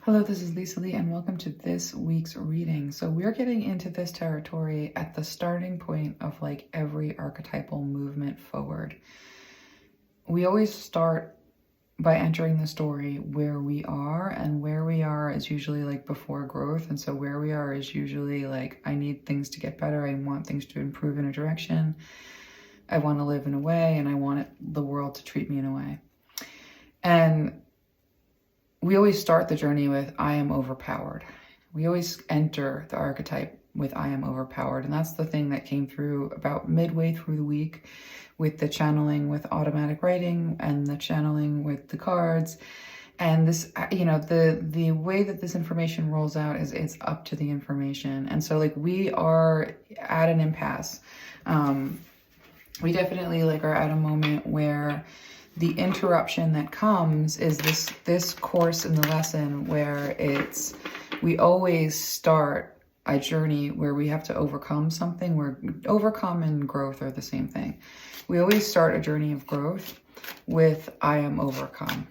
Hello, this is Lisa Lee, and welcome to this week's reading. So we're getting into this territory at the starting point of like every archetypal movement forward. We always start by entering the story where we are, and where we are is usually like before growth. And so where we are is usually like, I need things to get better. I want things to improve in a direction. I want to live in a way, and I want the world to treat me in a way. And we always start the journey with, I am overpowered. We always enter the archetype with, I am overpowered. And that's the thing that came through about midway through the week with the channeling with automatic writing and the channeling with the cards. And this, you know, the way that this information rolls out is it's up to the information. And so like we are at an impasse. We definitely like are at a moment where the interruption that comes is this course in the lesson where we always start a journey where we have to overcome something, where overcome and growth are the same thing. We always start a journey of growth with, I am overcome.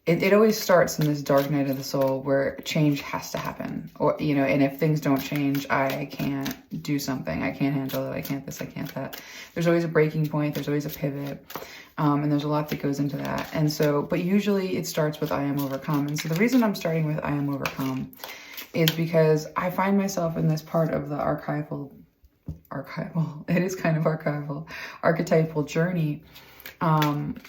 It always starts in this dark night of the soul where change has to happen. Or, you know, and if things don't change, I can't do something. I can't handle it. I can't this, I can't that. There's always a breaking point. There's always a pivot. And there's a lot that goes into that. And so, but usually it starts with I am overcome. And so the reason I'm starting with I am overcome is because I find myself in this part of the archival, it is kind of archival, archetypal journey,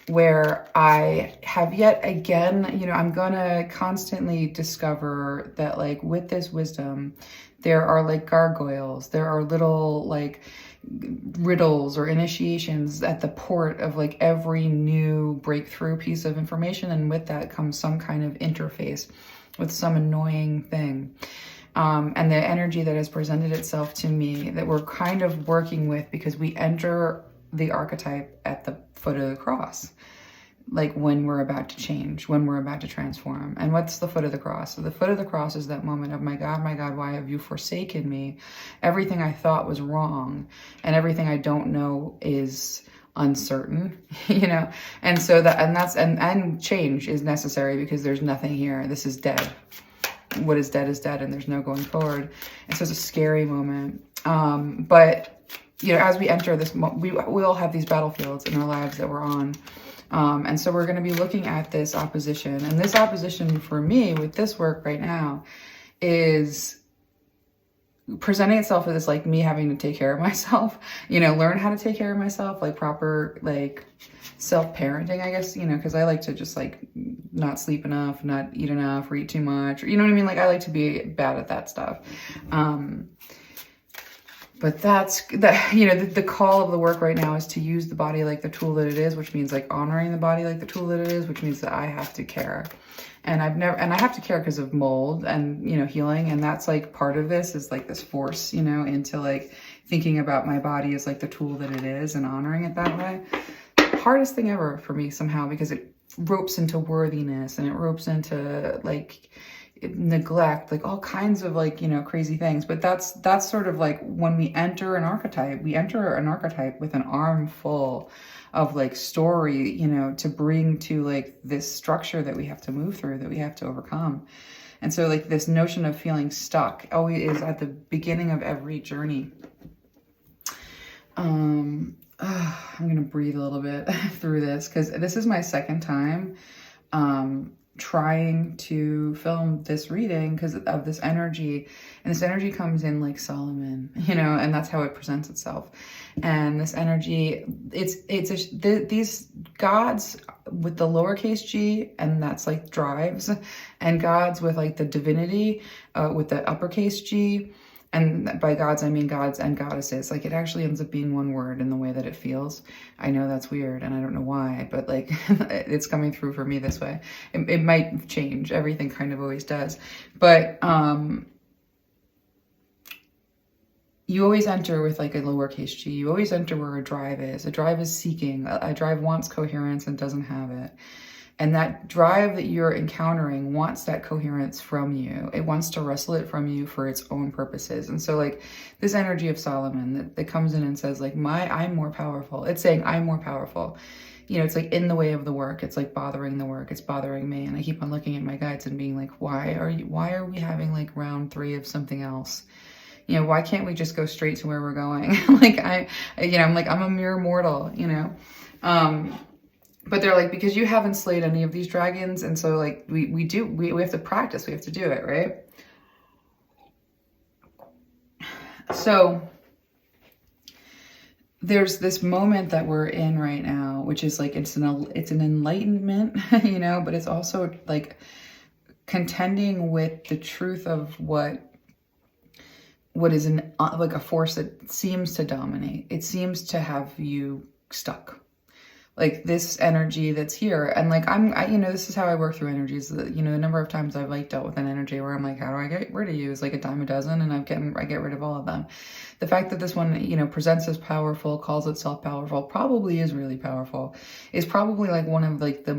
where I have yet again, you know, I'm gonna constantly discover that like with this wisdom, there are like gargoyles, there are little like riddles or initiations at the port of like every new breakthrough piece of information. And with that comes some kind of interface with some annoying thing. And the energy that has presented itself to me that we're kind of working with, because we enter the archetype at the foot of the cross, like when we're about to change, when we're about to transform. And what's the foot of the cross? So the foot of the cross is that moment of, my God, why have you forsaken me? Everything I thought was wrong and everything I don't know is uncertain, you know? And so that, and change is necessary because there's nothing here. This is dead. What is dead, and there's no going forward. And so it's a scary moment. But you know, as we enter this, we all have these battlefields in our lives that we're on. And so we're going to be looking at this opposition. And this opposition for me with this work right now is presenting itself as like me having to take care of myself, you know, learn how to take care of myself, like proper, like self-parenting, I guess, you know, because I like to just like not sleep enough, not eat enough, or eat too much, or, you know what I mean? Like I like to be bad at that stuff. But that's, you know, the call of the work right now is to use the body like the tool that it is, which means like honoring the body like the tool that it is, which means that I have to care. And I have to care because of mold and, you know, healing. And that's like part of this is like this force, you know, into like thinking about my body as like the tool that it is and honoring it that way. Hardest thing ever for me somehow, because it ropes into worthiness and it ropes into like neglect, like all kinds of like, you know, crazy things. But that's sort of like when we enter an archetype, with an arm full of like story, you know, to bring to like this structure that we have to move through, that we have to overcome. And so like this notion of feeling stuck always is at the beginning of every journey. I'm gonna breathe a little bit through this because this is my second time trying to film this reading because of this energy. And this energy comes in like Solomon, you know, and that's how it presents itself. And this energy, these gods with the lowercase g, and that's like drives, and gods with like the divinity with the uppercase G. And by gods, I mean gods and goddesses. Like it actually ends up being one word in the way that it feels. I know that's weird and I don't know why, but like it's coming through for me this way. It might change. Everything kind of always does. But you always enter with like a lowercase g. You always enter where a drive is. A drive is seeking. A drive wants coherence and doesn't have it. And that drive that you're encountering wants that coherence from you. It wants to wrestle it from you for its own purposes. And so like this energy of Solomon that comes in and says like, I'm more powerful. It's saying I'm more powerful. you know, it's like in the way of the work. It's like bothering the work. It's bothering me. And I keep on looking at my guides and being like, why are we having like round 3 of something else? You know, why can't we just go straight to where we're going? Like I'm like, I'm a mere mortal, you know? But they're like, because you haven't slayed any of these dragons. And so like, we have to practice. We have to do it, right? So there's this moment that we're in right now, which is like, it's an enlightenment, you know, but it's also like contending with the truth of what is like a force that seems to dominate. It seems to have you stuck. Like this energy that's here. And like, you know, this is how I work through energies. You know, the number of times I've like dealt with an energy where I'm like, how do I get rid of you? It's like a dime a dozen, and I get rid of all of them. The fact that this one, you know, presents as powerful, calls itself powerful, probably is really powerful. Is probably like one of like the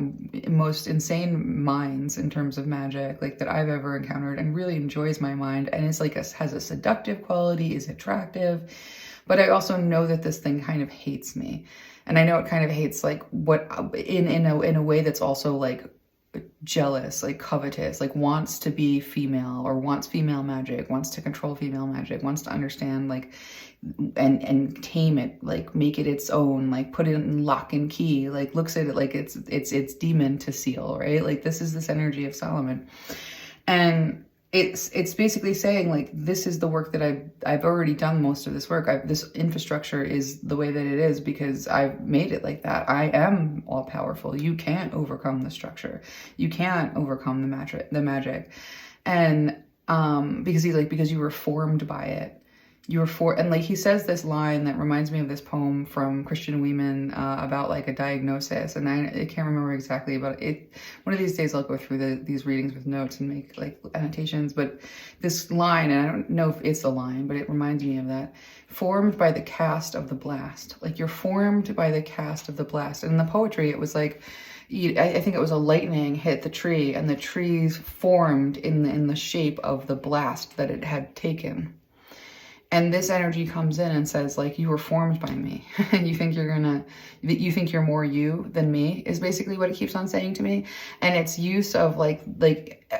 most insane minds in terms of magic, like that I've ever encountered, and really enjoys my mind. And it's like, has a seductive quality, is attractive. But I also know that this thing kind of hates me. And I know it kind of hates like what in a way that's also like jealous, like covetous, like wants to be female, or wants female magic, wants to control female magic, wants to understand like and tame it, like make it its own, like put it in lock and key, like looks at it like it's demon to seal, right? Like this is this energy of Solomon. And it's basically saying like, this is the work that I've already done most of this work. This infrastructure is the way that it is because I've made it like that. I am all powerful. You can't overcome the structure. You can't overcome the magic. And because you were formed by it. And like he says this line that reminds me of this poem from Christian Weeman about like a diagnosis, and I can't remember exactly about it. One of these days I'll go through these readings with notes and make like annotations, but this line, and I don't know if it's a line, but it reminds me of that. Formed by the cast of the blast. Like you're formed by the cast of the blast. And in the poetry it was like, I think it was a lightning hit the tree, and the trees formed in the shape of the blast that it had taken. And this energy comes in and says, like, you were formed by me. You think you're more you than me, is basically what it keeps on saying to me. And its use of like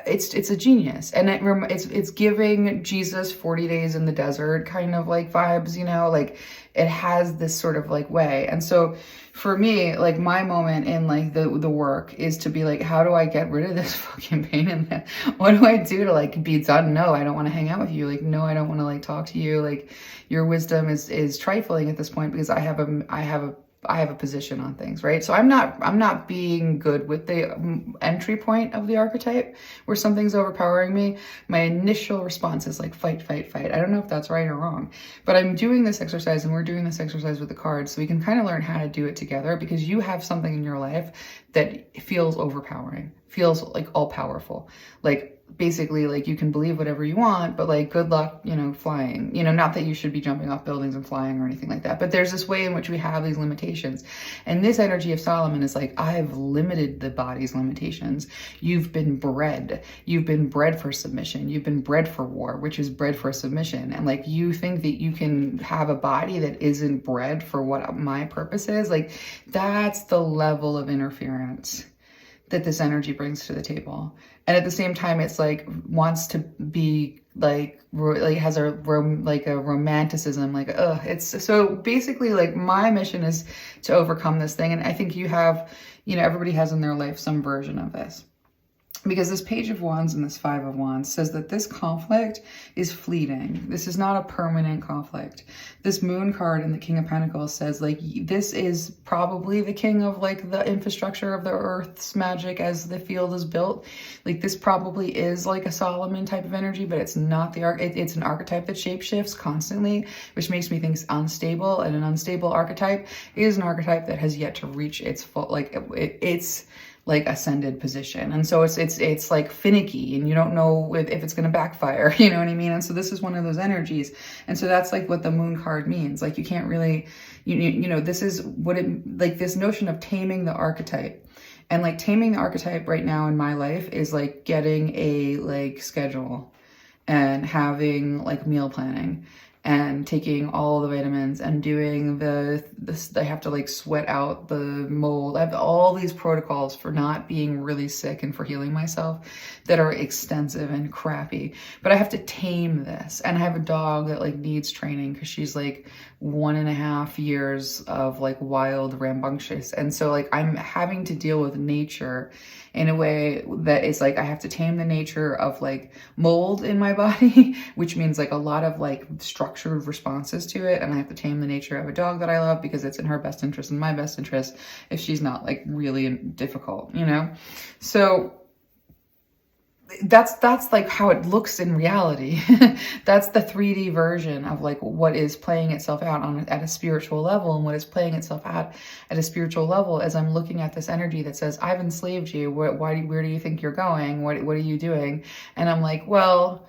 it's a genius. And it's giving Jesus 40 days in the desert kind of like vibes, you know, like it has this sort of like way. And so for me, like my moment in like the work is to be like, how do I get rid of this fucking pain in there? What do I do to like be done? No, I don't want to hang out with you. Like, no, I don't want to like talk to you. Like your wisdom is trifling at this point because I have a position on things, right? So I'm not being good with the entry point of the archetype where something's overpowering me. My initial response is like fight, fight, fight. I don't know if that's right or wrong, but I'm doing this exercise, and we're doing this exercise with the cards so we can kind of learn how to do it together, because you have something in your life that feels overpowering, feels like all powerful, like basically like you can believe whatever you want, but like good luck, you know, flying, you know, not that you should be jumping off buildings and flying or anything like that, but there's this way in which we have these limitations. And this energy of Solomon is like, I've limited the body's limitations. You've been bred for submission. You've been bred for war, which is bred for submission. And like, you think that you can have a body that isn't bred for what my purpose is. Like that's the level of interference that this energy brings to the table. And at the same time, it's like wants to be like has a romanticism, like, it's so basically like my mission is to overcome this thing. And I think you have, you know, everybody has in their life some version of this. Because this Page of Wands and this Five of Wands says that this conflict is fleeting. This is not a permanent conflict. This Moon card and the King of Pentacles says like this is probably the king of like the infrastructure of the Earth's magic as the field is built. Like this probably is like a Solomon type of energy, but it's not it's an archetype that shapeshifts constantly, which makes me think it's unstable. And an unstable archetype is an archetype that has yet to reach its full, like it's like ascended position. And so it's like finicky, and you don't know if it's going to backfire, you know what I mean? And so this is one of those energies. And so that's like what the Moon card means. Like you can't really, you know, this is what it, like this notion of taming the archetype. And like taming the archetype right now in my life is like getting a like schedule and having like meal planning and taking all the vitamins and doing this. I have to like sweat out the mold. I have all these protocols for not being really sick and for healing myself that are extensive and crappy. But I have to tame this. And I have a dog that like needs training because she's like 1.5 years of like wild rambunctious. And so like I'm having to deal with nature in a way that is like I have to tame the nature of like mold in my body, which means like a lot of like structured responses to it. And I have to tame the nature of a dog that I love because it's in her best interest and my best interest if she's not like really difficult, you know? So that's like how it looks in reality. That's the 3D version of like what is playing itself out at a spiritual level, and what is playing itself out at a spiritual level as I'm looking at this energy that says, I've enslaved you. Where do you think you're going? What are you doing? And I'm like, well,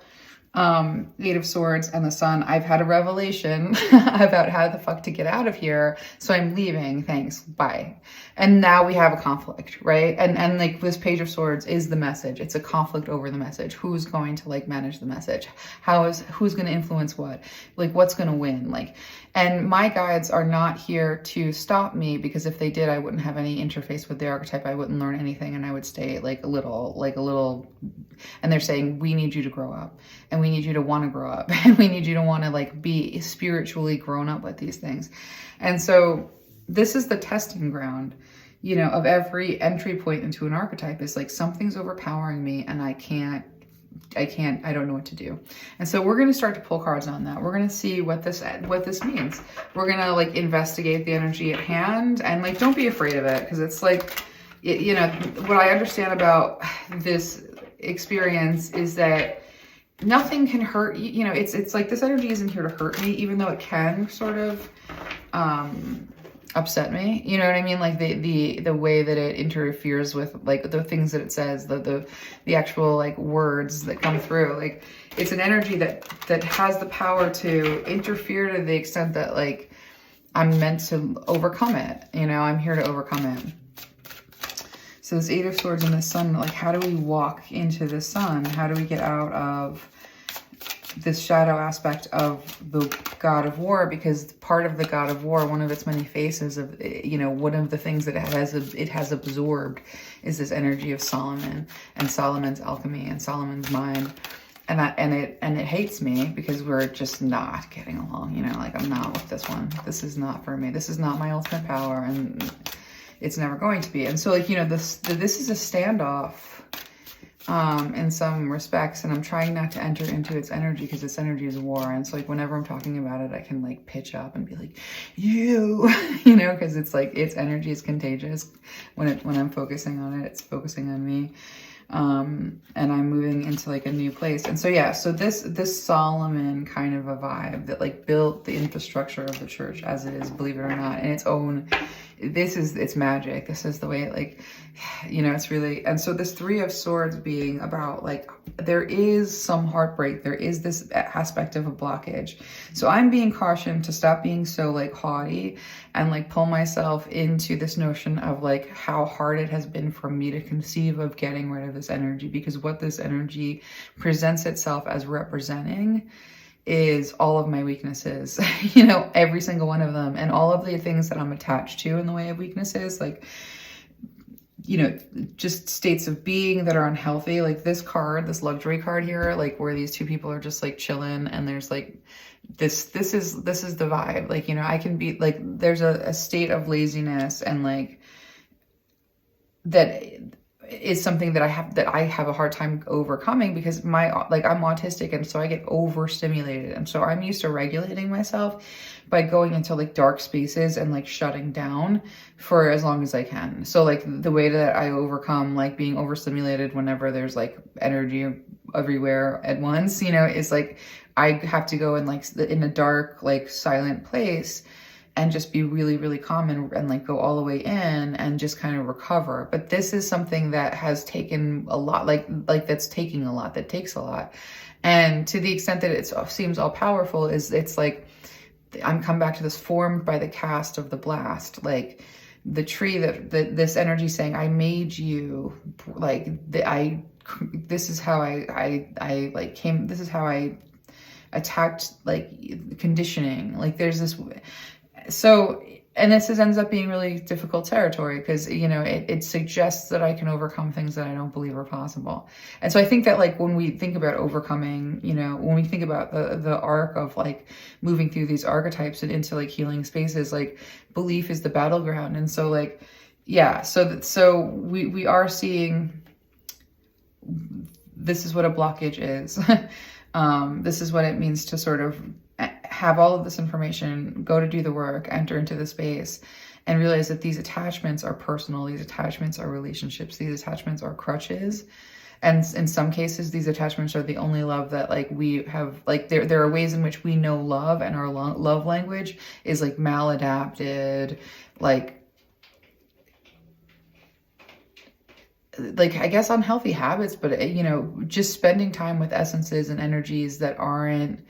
Eight of Swords and the Sun, I've had a revelation about how the fuck to get out of here. So I'm leaving. Thanks. Bye. And now we have a conflict, right? And like this Page of Swords is the message. It's a conflict over the message. Who's going to like manage the message? Who's going to influence what? Like what's going to win? Like, and my guides are not here to stop me, because if they did, I wouldn't have any interface with the archetype. I wouldn't learn anything, and I would stay like a little, and they're saying, we need you to grow up, and we need you to want to grow up, and we need you to want to like be spiritually grown up with these things. And so this is the testing ground, you know, of every entry point into an archetype. Is like something's overpowering me and I don't know what to do. And so we're going to start to pull cards on that. We're going to see what this means. We're going to like investigate the energy at hand, and like, don't be afraid of it, because it's like, you know, what I understand about this experience is that nothing can hurt you. You know, it's like this energy isn't here to hurt me, even though it can sort of upset me. You know what I mean? Like the way that it interferes with like the things that it says, the actual like words that come through. Like it's an energy that has the power to interfere to the extent that like I'm meant to overcome it. You know, I'm here to overcome it. So this Eight of Swords and the Sun, like how do we walk into the sun? How do we get out of this shadow aspect of the God of War? Because part of the God of War, one of its many faces of, you know, one of the things that it has absorbed is this energy of Solomon and Solomon's alchemy and Solomon's mind. And it hates me because we're just not getting along, you know, like I'm not with this one. This is not for me. This is not my ultimate power, and it's never going to be. And so like, you know, this is a standoff in some respects, and I'm trying not to enter into its energy because its energy is war. And so like whenever I'm talking about it, I can like pitch up and be like, you know, because it's like its energy is contagious. When I'm focusing on it, it's focusing on me. And I'm moving into like a new place. And so yeah, so this Solomon kind of a vibe that like built the infrastructure of the church as it is, believe it or not, in its own. It's magic. This is the way it, like, you know, it's really. And so this Three of Swords being about like, there is some heartbreak. There is this aspect of a blockage. So I'm being cautioned to stop being so like haughty and like pull myself into this notion of like how hard it has been for me to conceive of getting rid of this energy, because what this energy presents itself as representing is all of my weaknesses, you know, every single one of them, and all of the things that I'm attached to in the way of weaknesses, like, you know, just states of being that are unhealthy. Like this card, this luxury card here, like where these two people are just like chilling, and there's like this is the vibe. Like, you know, I can be like, there's a state of laziness and like that is something that I have a hard time overcoming, because I'm autistic, and so I get overstimulated, and so I'm used to regulating myself by going into like dark spaces and like shutting down for as long as I can. So like the way that I overcome like being overstimulated whenever there's like energy everywhere at once, you know, is like I have to go in like in a dark like silent place and just be really, really calm and like go all the way in and just kind of recover. But this is something that has taken a lot, like that's taking a lot, that takes a lot. And to the extent that it seems all powerful, is it's like, I'm come back to this formed by the cast of the blast, like the tree that this energy saying, I made you, like this is how I like came, this is how I attacked like conditioning. Like there's this, so, and ends up being really difficult territory because, you know, it suggests that I can overcome things that I don't believe are possible. And so I think that like when we think about overcoming, you know, when we think about the arc of like moving through these archetypes and into like healing spaces, like belief is the battleground. And so like, yeah, so we are seeing, this is what a blockage is. This is what it means to sort of have all of this information, go to do the work, enter into the space, and realize that these attachments are personal, these attachments are relationships, these attachments are crutches. And in some cases, these attachments are the only love that like we have, like there are ways in which we know love, and our love language is like maladapted, like I guess unhealthy habits, but you know, just spending time with essences and energies that aren't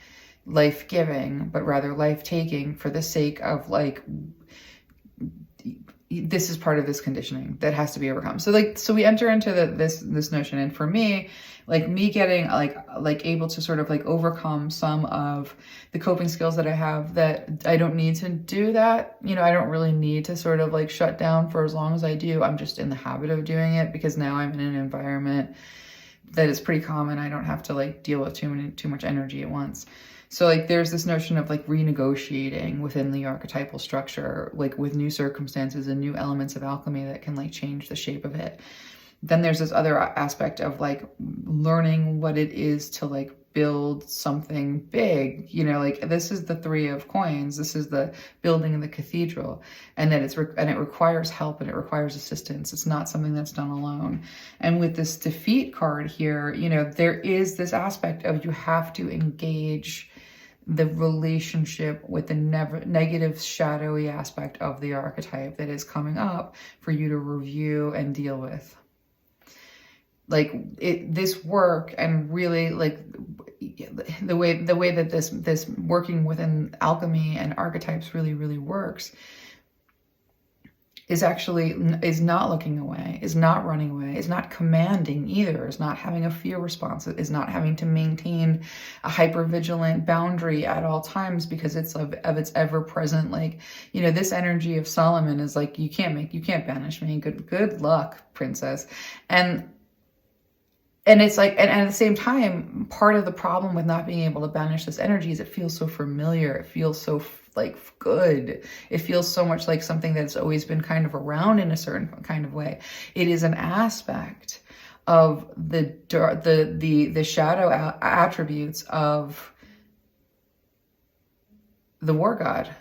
life-giving, but rather life-taking for the sake of like, this is part of this conditioning that has to be overcome. So like, so we enter into this notion. And for me, like me getting like able to sort of like overcome some of the coping skills that I have, that I don't need to do that. You know, I don't really need to sort of like shut down for as long as I do. I'm just in the habit of doing it because now I'm in an environment that is pretty common. I don't have to like deal with too much energy at once. So like there's this notion of like renegotiating within the archetypal structure, like with new circumstances and new elements of alchemy that can like change the shape of it. Then there's this other aspect of like learning what it is to like build something big, you know, like this is the 3 of coins. This is the building of the cathedral, and that it requires help and it requires assistance. It's not something that's done alone. And with this defeat card here, you know, there is this aspect of you have to engage the relationship with the negative shadowy aspect of the archetype that is coming up for you to review and deal with. Like this work, and really like the way that this working within alchemy and archetypes really works is not looking away, is not running away, is not commanding either, is not having a fear response, is not having to maintain a hypervigilant boundary at all times because it's of its ever present, like, you know, this energy of Solomon is like, you can't banish me. Good luck, princess. And it's like, and at the same time, part of the problem with not being able to banish this energy is it feels so familiar. It feels so like good. It feels so much like something that's always been kind of around in a certain kind of way. It is an aspect of the shadow attributes of the war god.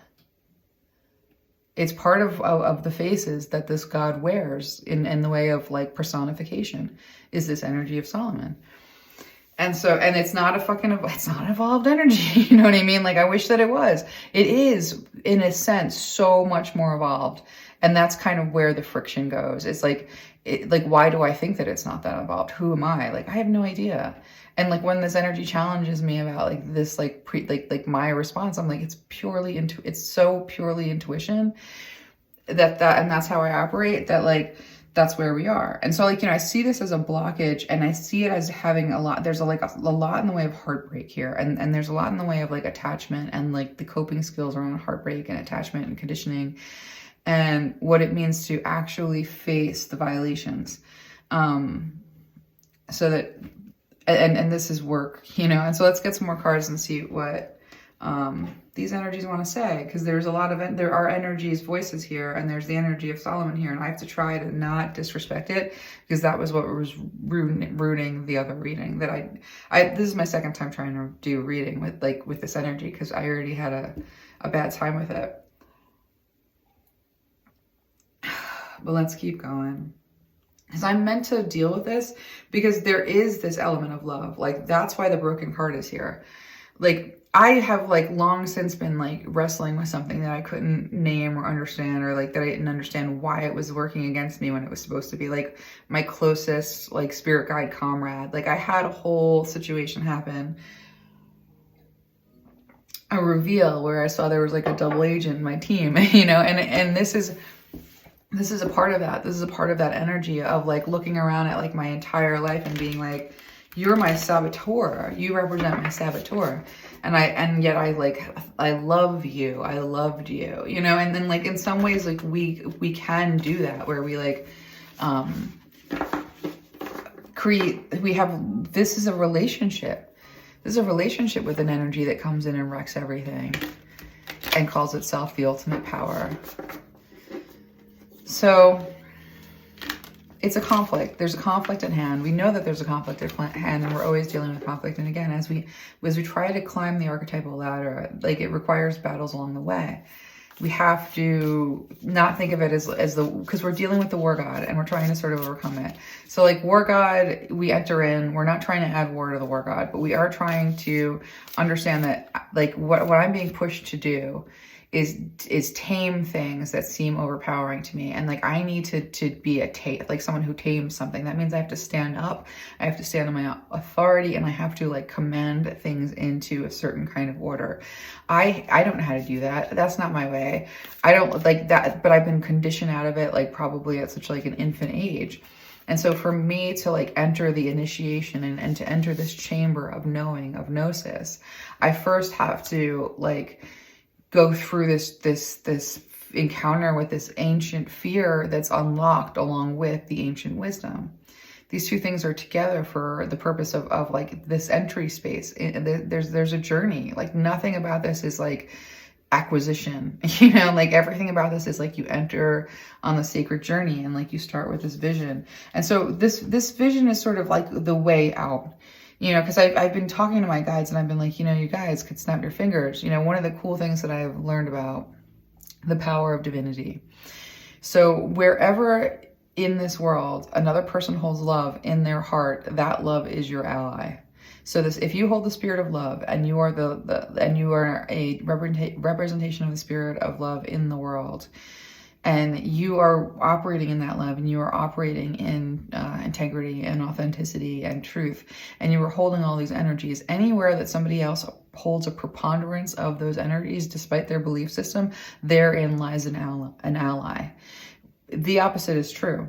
It's part of the faces that this god wears in the way of like personification, is this energy of Solomon. And so, and it's not evolved energy. You know what I mean? Like, I wish that it was. It is, in a sense, so much more evolved. And that's kind of where the friction goes. It's like, why do I think that it's not that evolved? Who am I? Like, I have no idea. And like, when this energy challenges me about like this, like my response, I'm like, it's so purely intuition and that's how I operate, that like, that's where we are. And so like, you know, I see this as a blockage, and I see it as having there's a lot in the way of heartbreak here. And there's a lot in the way of like attachment and like the coping skills around heartbreak and attachment and conditioning, and what it means to actually face the violations. So that, and this is work, you know. And so let's get some more cards and see what these energies want to say, because there are energies, voices here, and there's the energy of Solomon here, and I have to try to not disrespect it, because that was what was ruining the other reading that this is my second time trying to do reading with this energy, because I already had a bad time with it. But let's keep going. Because I'm meant to deal with this, because there is this element of love. Like, that's why the broken card is here. Like, I have like long since been like wrestling with something that I couldn't name or understand, or like that I didn't understand why it was working against me when it was supposed to be like my closest like spirit guide comrade. Like, I had a whole situation happen, a reveal where I saw there was like a double agent in my team, you know, and this is a part of that. This is a part of that energy of like looking around at like my entire life and being like, You're my saboteur. You represent my saboteur. And yet I love you. I loved you, you know? And then like, in some ways, like we can do that where we like, this is a relationship. This is a relationship with an energy that comes in and wrecks everything and calls itself the ultimate power. So it's a conflict. There's a conflict at hand. We know that there's a conflict at hand, and we're always dealing with conflict. And again, as we try to climb the archetypal ladder, like, it requires battles along the way. We have to not think of it as because we're dealing with the war god and we're trying to sort of overcome it. So like war god, we enter in, we're not trying to add war to the war god, but we are trying to understand that like what I'm being pushed to do is tame things that seem overpowering to me. And like, I need to be like someone who tames something. That means I have to stand up, I have to stand on my authority, and I have to like command things into a certain kind of order. I don't know how to do that. That's not my way. I don't like that, but I've been conditioned out of it, like probably at such like an infant age. And so for me to like enter the initiation and to enter this chamber of knowing, of gnosis, I first have to like go through this encounter with this ancient fear that's unlocked along with the ancient wisdom. These two things are together for the purpose of like this entry space. There's a journey. Like, nothing about this is like acquisition, you know, like everything about this is like you enter on the sacred journey and like you start with this vision. And so this vision is sort of like the way out. You know, because I've been talking to my guides and I've been like, you know, you guys could snap your fingers. You know, one of the cool things that I've learned about the power of divinity. So wherever in this world another person holds love in their heart, that love is your ally. So if you hold the spirit of love and you are you are a representation of the spirit of love in the world, and you are operating in that love, and you are operating in integrity and authenticity and truth, and you are holding all these energies, anywhere that somebody else holds a preponderance of those energies despite their belief system, therein lies an ally. The opposite is true.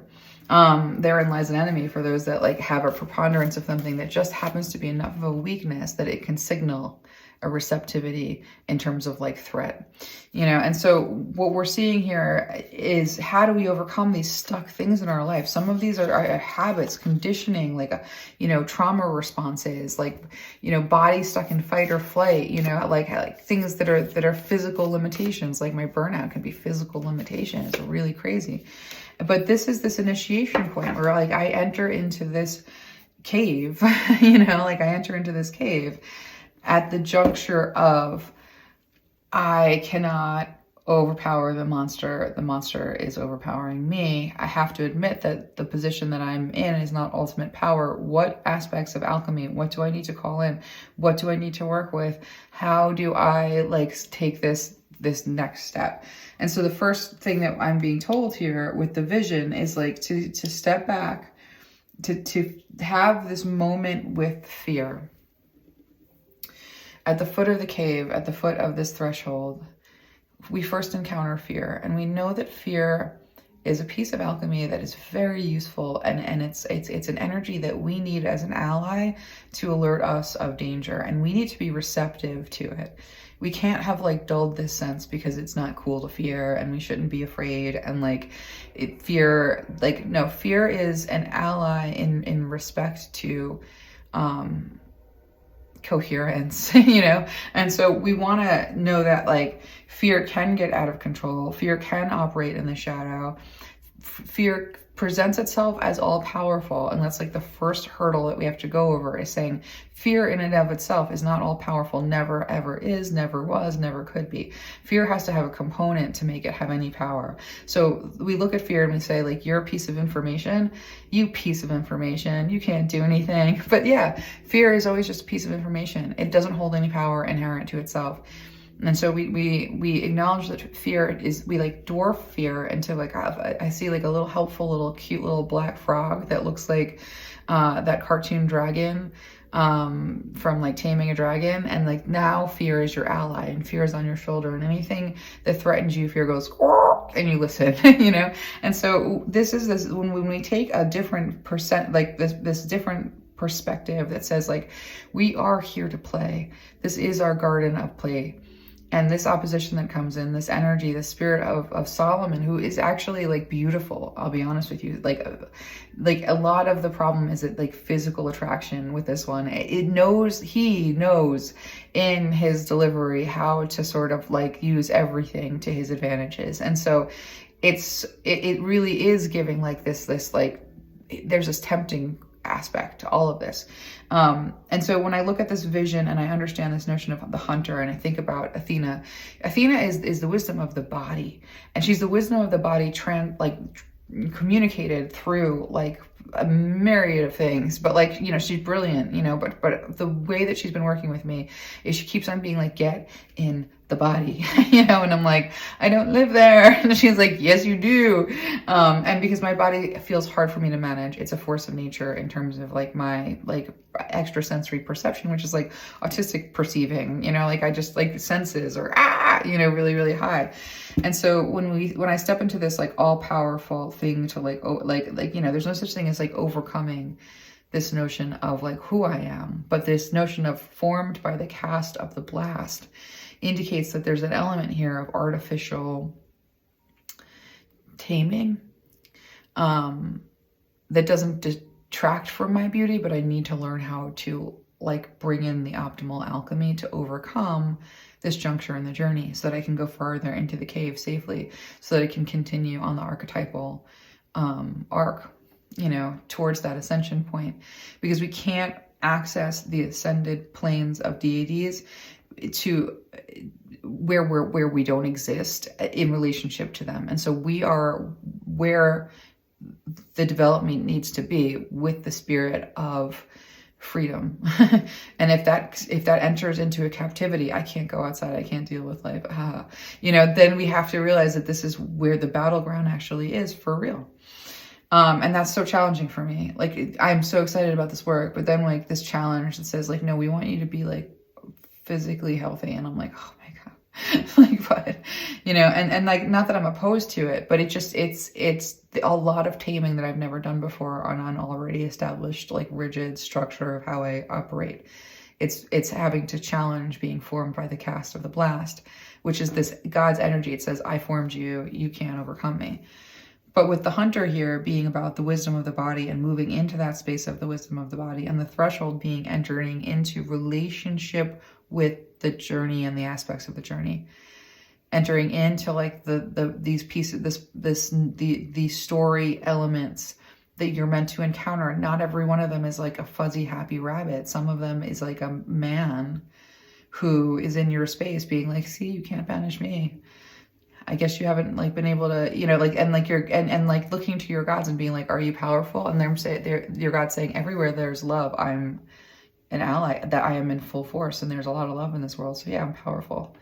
Therein lies an enemy for those that like have a preponderance of something that just happens to be enough of a weakness that it can signal a receptivity in terms of like threat, you know. And so what we're seeing here is, how do we overcome these stuck things in our life? Some of these are habits, conditioning, like, you know, trauma responses, like, you know, body stuck in fight or flight, you know, like things that are physical limitations. Like my burnout can be physical limitation. It's really crazy. But this is this initiation point where like I enter into this cave, you know, like I enter into this cave at the juncture of, I cannot overpower the monster is overpowering me. I have to admit that the position that I'm in is not ultimate power. What aspects of alchemy, what do I need to call in? What do I need to work with? How do I like take this next step? And so the first thing that I'm being told here with the vision is like to step back, to have this moment with fear. At the foot of the cave, at the foot of this threshold, we first encounter fear. And we know that fear is a piece of alchemy that is very useful. And it's an energy that we need as an ally to alert us of danger. And we need to be receptive to it. We can't have like dulled this sense because it's not cool to fear and we shouldn't be afraid. And like fear is an ally in respect to, coherence, you know. And so we want to know that like fear can get out of control. Fear can operate in the shadow. Fear presents itself as all powerful. And that's like the first hurdle that we have to go over, is saying fear in and of itself is not all powerful, never ever is, never was, never could be. Fear has to have a component to make it have any power. So we look at fear and we say like, you're a piece of information, you piece of information, you can't do anything. But yeah, fear is always just a piece of information. It doesn't hold any power inherent to itself. And so we acknowledge that fear is, we like dwarf fear into like, I see like a little helpful, little cute little black frog that looks like that cartoon dragon from like Taming a Dragon. And like now fear is your ally and fear is on your shoulder, and anything that threatens you, fear goes, and you listen, you know? And so this when we take a different this different perspective that says like, we are here to play. This is our garden of play. And this opposition that comes in, this energy, the spirit of Solomon, who is actually like beautiful, I'll be honest with you. Like a lot of the problem is that like physical attraction with this one. He knows in his delivery how to sort of like use everything to his advantages. And so it really is giving like this like, there's this tempting aspect to all of this. And so when I look at this vision and I understand this notion of the hunter and I think about Athena is the wisdom of the body, and she's the wisdom of the body communicated through like a myriad of things, but like, you know, she's brilliant, you know, but the way that she's been working with me is she keeps on being like, get in the body, you know, and I'm like, I don't live there. And she's like, yes, you do. And because my body feels hard for me to manage, it's a force of nature in terms of like my like extrasensory perception, which is like autistic perceiving, you know, like I just like senses or you know, really, really high. And so when I step into this like all powerful thing to like, you know, there's no such thing as like overcoming this notion of like who I am, but this notion of formed by the cast of the blast indicates that there's an element here of artificial taming that doesn't detract from my beauty, but I need to learn how to like bring in the optimal alchemy to overcome this juncture in the journey so that I can go further into the cave safely, so that I can continue on the archetypal arc, you know, towards that ascension point, because we can't access the ascended planes of deities to where we don't exist in relationship to them. And so we are where the development needs to be with the spirit of freedom. And if that enters into a captivity, I can't go outside, I can't deal with life, you know, then we have to realize that this is where the battleground actually is for real. And that's so challenging for me. Like, I'm so excited about this work, but then like this challenge that says like, no, we want you to be like physically healthy. And I'm like, oh my God, like what, you know, and like, not that I'm opposed to it, but it's a lot of taming that I've never done before on an already established, like rigid structure of how I operate. It's having to challenge being formed by the cast of the blast, which is this God's energy. It says, I formed you, you can't overcome me. But with the hunter here being about the wisdom of the body and moving into that space of the wisdom of the body, and the threshold being entering into relationship with the journey and the aspects of the journey, entering into like these pieces, the story elements that you're meant to encounter. Not every one of them is like a fuzzy happy rabbit. Some of them is like a man who is in your space being like, see, you can't banish me. I guess you haven't like been able to, you know, like, and like you're, and like looking to your gods and being like, are you powerful? And your God saying, everywhere there's love, I'm an ally, that I am in full force, and there's a lot of love in this world. So yeah, I'm powerful.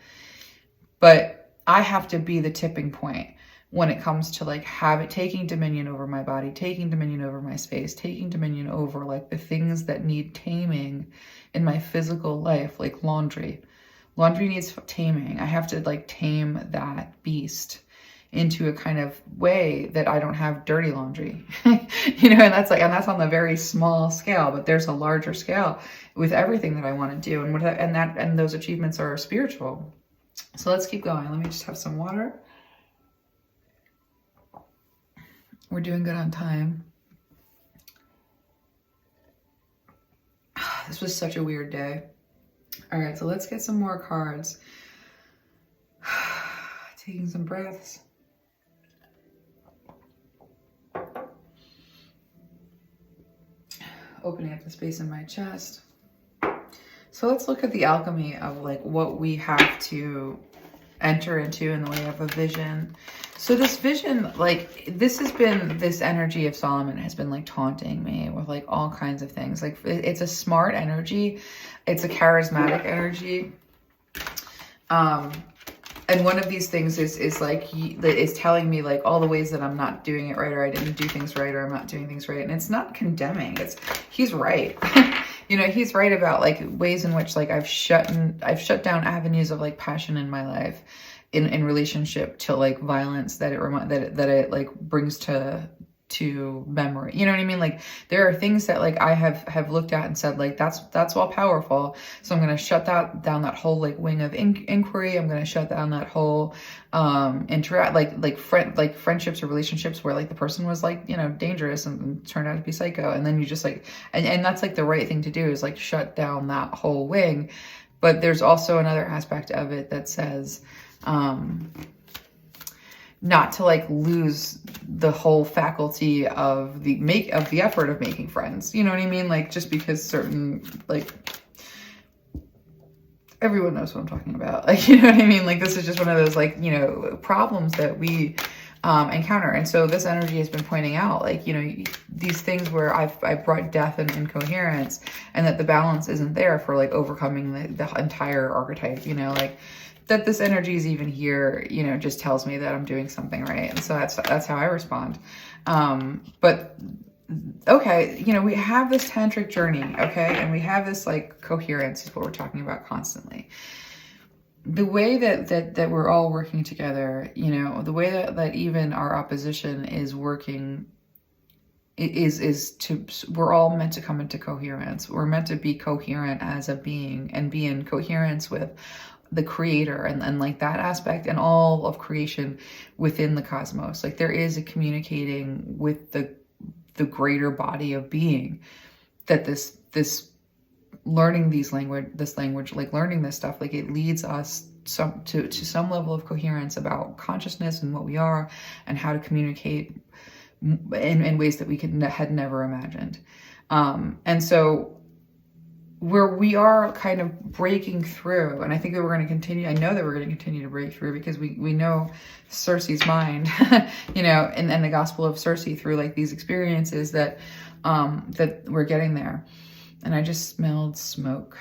But I have to be the tipping point when it comes to like taking dominion over my body, taking dominion over my space, taking dominion over like the things that need taming in my physical life, like laundry. Laundry needs taming. I have to like tame that beast into a kind of way that I don't have dirty laundry, you know, and that's on the very small scale, but there's a larger scale with everything that I want to do. And those achievements are spiritual. So let's keep going. Let me just have some water. We're doing good on time. This was such a weird day. All right, so let's get some more cards. Taking some breaths. Opening up the space in my chest. So let's look at the alchemy of like what we have to enter into in the way of a vision. So this vision, like this energy of Solomon has been like taunting me with like all kinds of things. Like it's a smart energy. It's a charismatic energy. And one of these things is telling me like all the ways that I'm not doing it right, or I didn't do things right, or I'm not doing things right. And it's not condemning. He's right. You know, he's right about like ways in which like I've shut down avenues of like passion in my life in relationship to like violence that it like brings to to memory. You know what I mean? Like there are things that like I have looked at and said like that's all powerful. So I'm going to shut down that whole like wing of inquiry. I'm going to shut down that whole interact like friendships or relationships where like the person was like, you know, dangerous and turned out to be psycho. And then you just like and that's like the right thing to do is like shut down that whole wing. But there's also another aspect of it that says not to like lose the whole faculty of the effort of making friends. You know what I mean? Like just because certain like everyone knows what I'm talking about. Like, you know what I mean? Like this is just one of those like, you know, problems that we encounter. And so this energy has been pointing out like, you know, these things where I've brought death and incoherence and that the balance isn't there for like overcoming the entire archetype, you know, like that this energy is even here, you know, just tells me that I'm doing something right. And so that's how I respond. But okay, you know, we have this tantric journey, okay? And we have this like coherence is what we're talking about constantly. The way that we're all working together, you know, the way that even our opposition is working we're all meant to come into coherence. We're meant to be coherent as a being and be in coherence with the creator and like that aspect and all of creation within the cosmos. Like there is a communicating with the greater body of being that this learning this language, like learning this stuff, like it leads us to some level of coherence about consciousness and what we are and how to communicate in ways that we had never imagined. And so where we are kind of breaking through, and I think that we're going to continue, I know that we're going to continue to break through because we know Circe's mind, you know, and the gospel of Circe through like these experiences that we're getting there. And I just smelled smoke.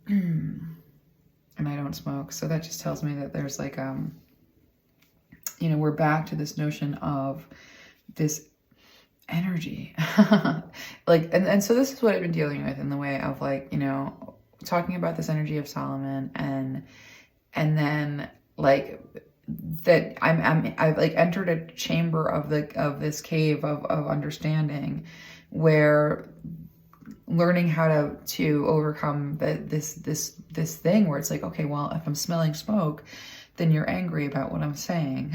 And I don't smoke. So that just tells me that there's like, you know, we're back to this notion of this energy. Like, and so this is what I've been dealing with in the way of like, you know, talking about this energy of Solomon and then like that I've like entered a chamber of this cave of understanding where learning how to overcome this thing where it's like, okay, well, if I'm smelling smoke, then you're angry about what I'm saying.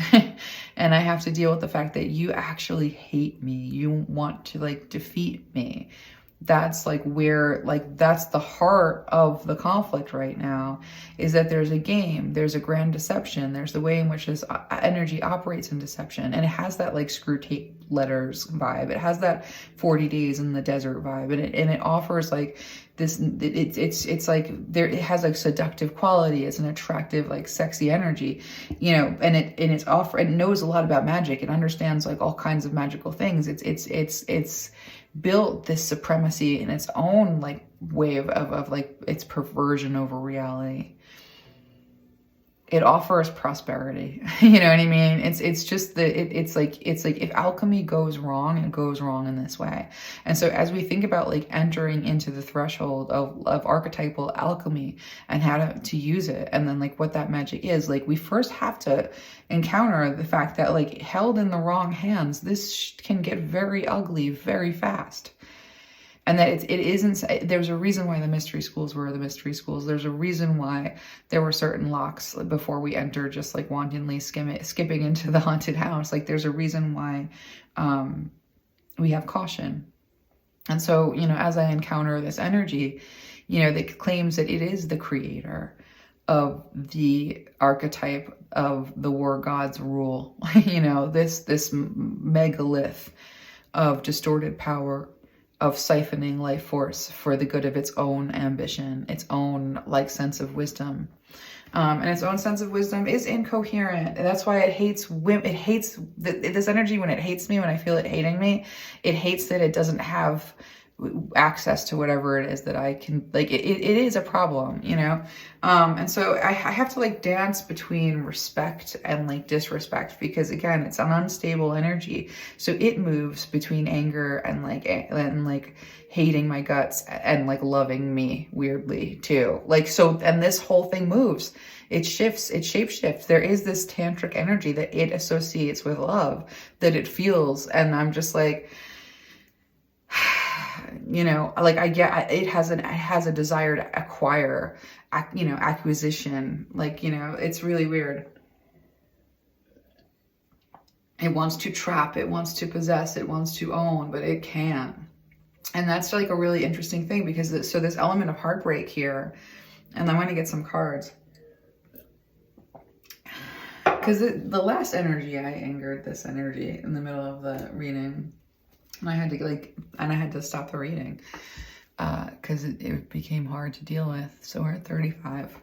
And I have to deal with the fact that you actually hate me. You want to like defeat me. That's like where, like, that's the heart of the conflict right now, is that there's a game, there's a grand deception, there's the way in which this energy operates in deception. And it has that like screw tape letters vibe. It has that 40 days in the desert vibe. And it offers like this, it's like there, it has like seductive quality. It's an attractive, like sexy energy, you know, and it knows a lot about magic. It understands like all kinds of magical things. It's built this supremacy in its own like way of like its perversion over reality. It offers prosperity. You know what I mean? It's just it's like if alchemy goes wrong, it goes wrong in this way. And so as we think about like entering into the threshold of archetypal alchemy and how to use it, and then like what that magic is, like we first have to encounter the fact that like held in the wrong hands, this can get very ugly very fast. And that it isn't, there's a reason why the mystery schools were the mystery schools. There's a reason why there were certain locks before we enter, just like wantonly skipping into the haunted house. Like there's a reason why we have caution. And so, you know, as I encounter this energy, you know, that claims that it is the creator of the archetype of the war god's rule, you know, this megalith of distorted power, of siphoning life force for the good of its own ambition, its own like sense of wisdom. And its own sense of wisdom is incoherent. And that's why it hates women. It hates this energy when it hates me, when I feel it hating me. It hates that it doesn't have access to whatever it is that I can, like, it is a problem, you know? And so I have to like dance between respect and like disrespect, because again, it's an unstable energy. So it moves between anger and like hating my guts and like loving me weirdly too. Like, so, and this whole thing moves, it shifts, it shapeshifts. There is this tantric energy that it associates with love, that it feels. And I'm just like, you know, like I get, it has a desire to acquire, you know, acquisition, like, you know, it's really weird. It wants to trap, it wants to possess, it wants to own, but it can't. And that's like a really interesting thing, because so this element of heartbreak here, and I'm going to get some cards, because the last energy, I angered this energy in the middle of the reading, and I had to stop the reading because it became hard to deal with. So we're at 35.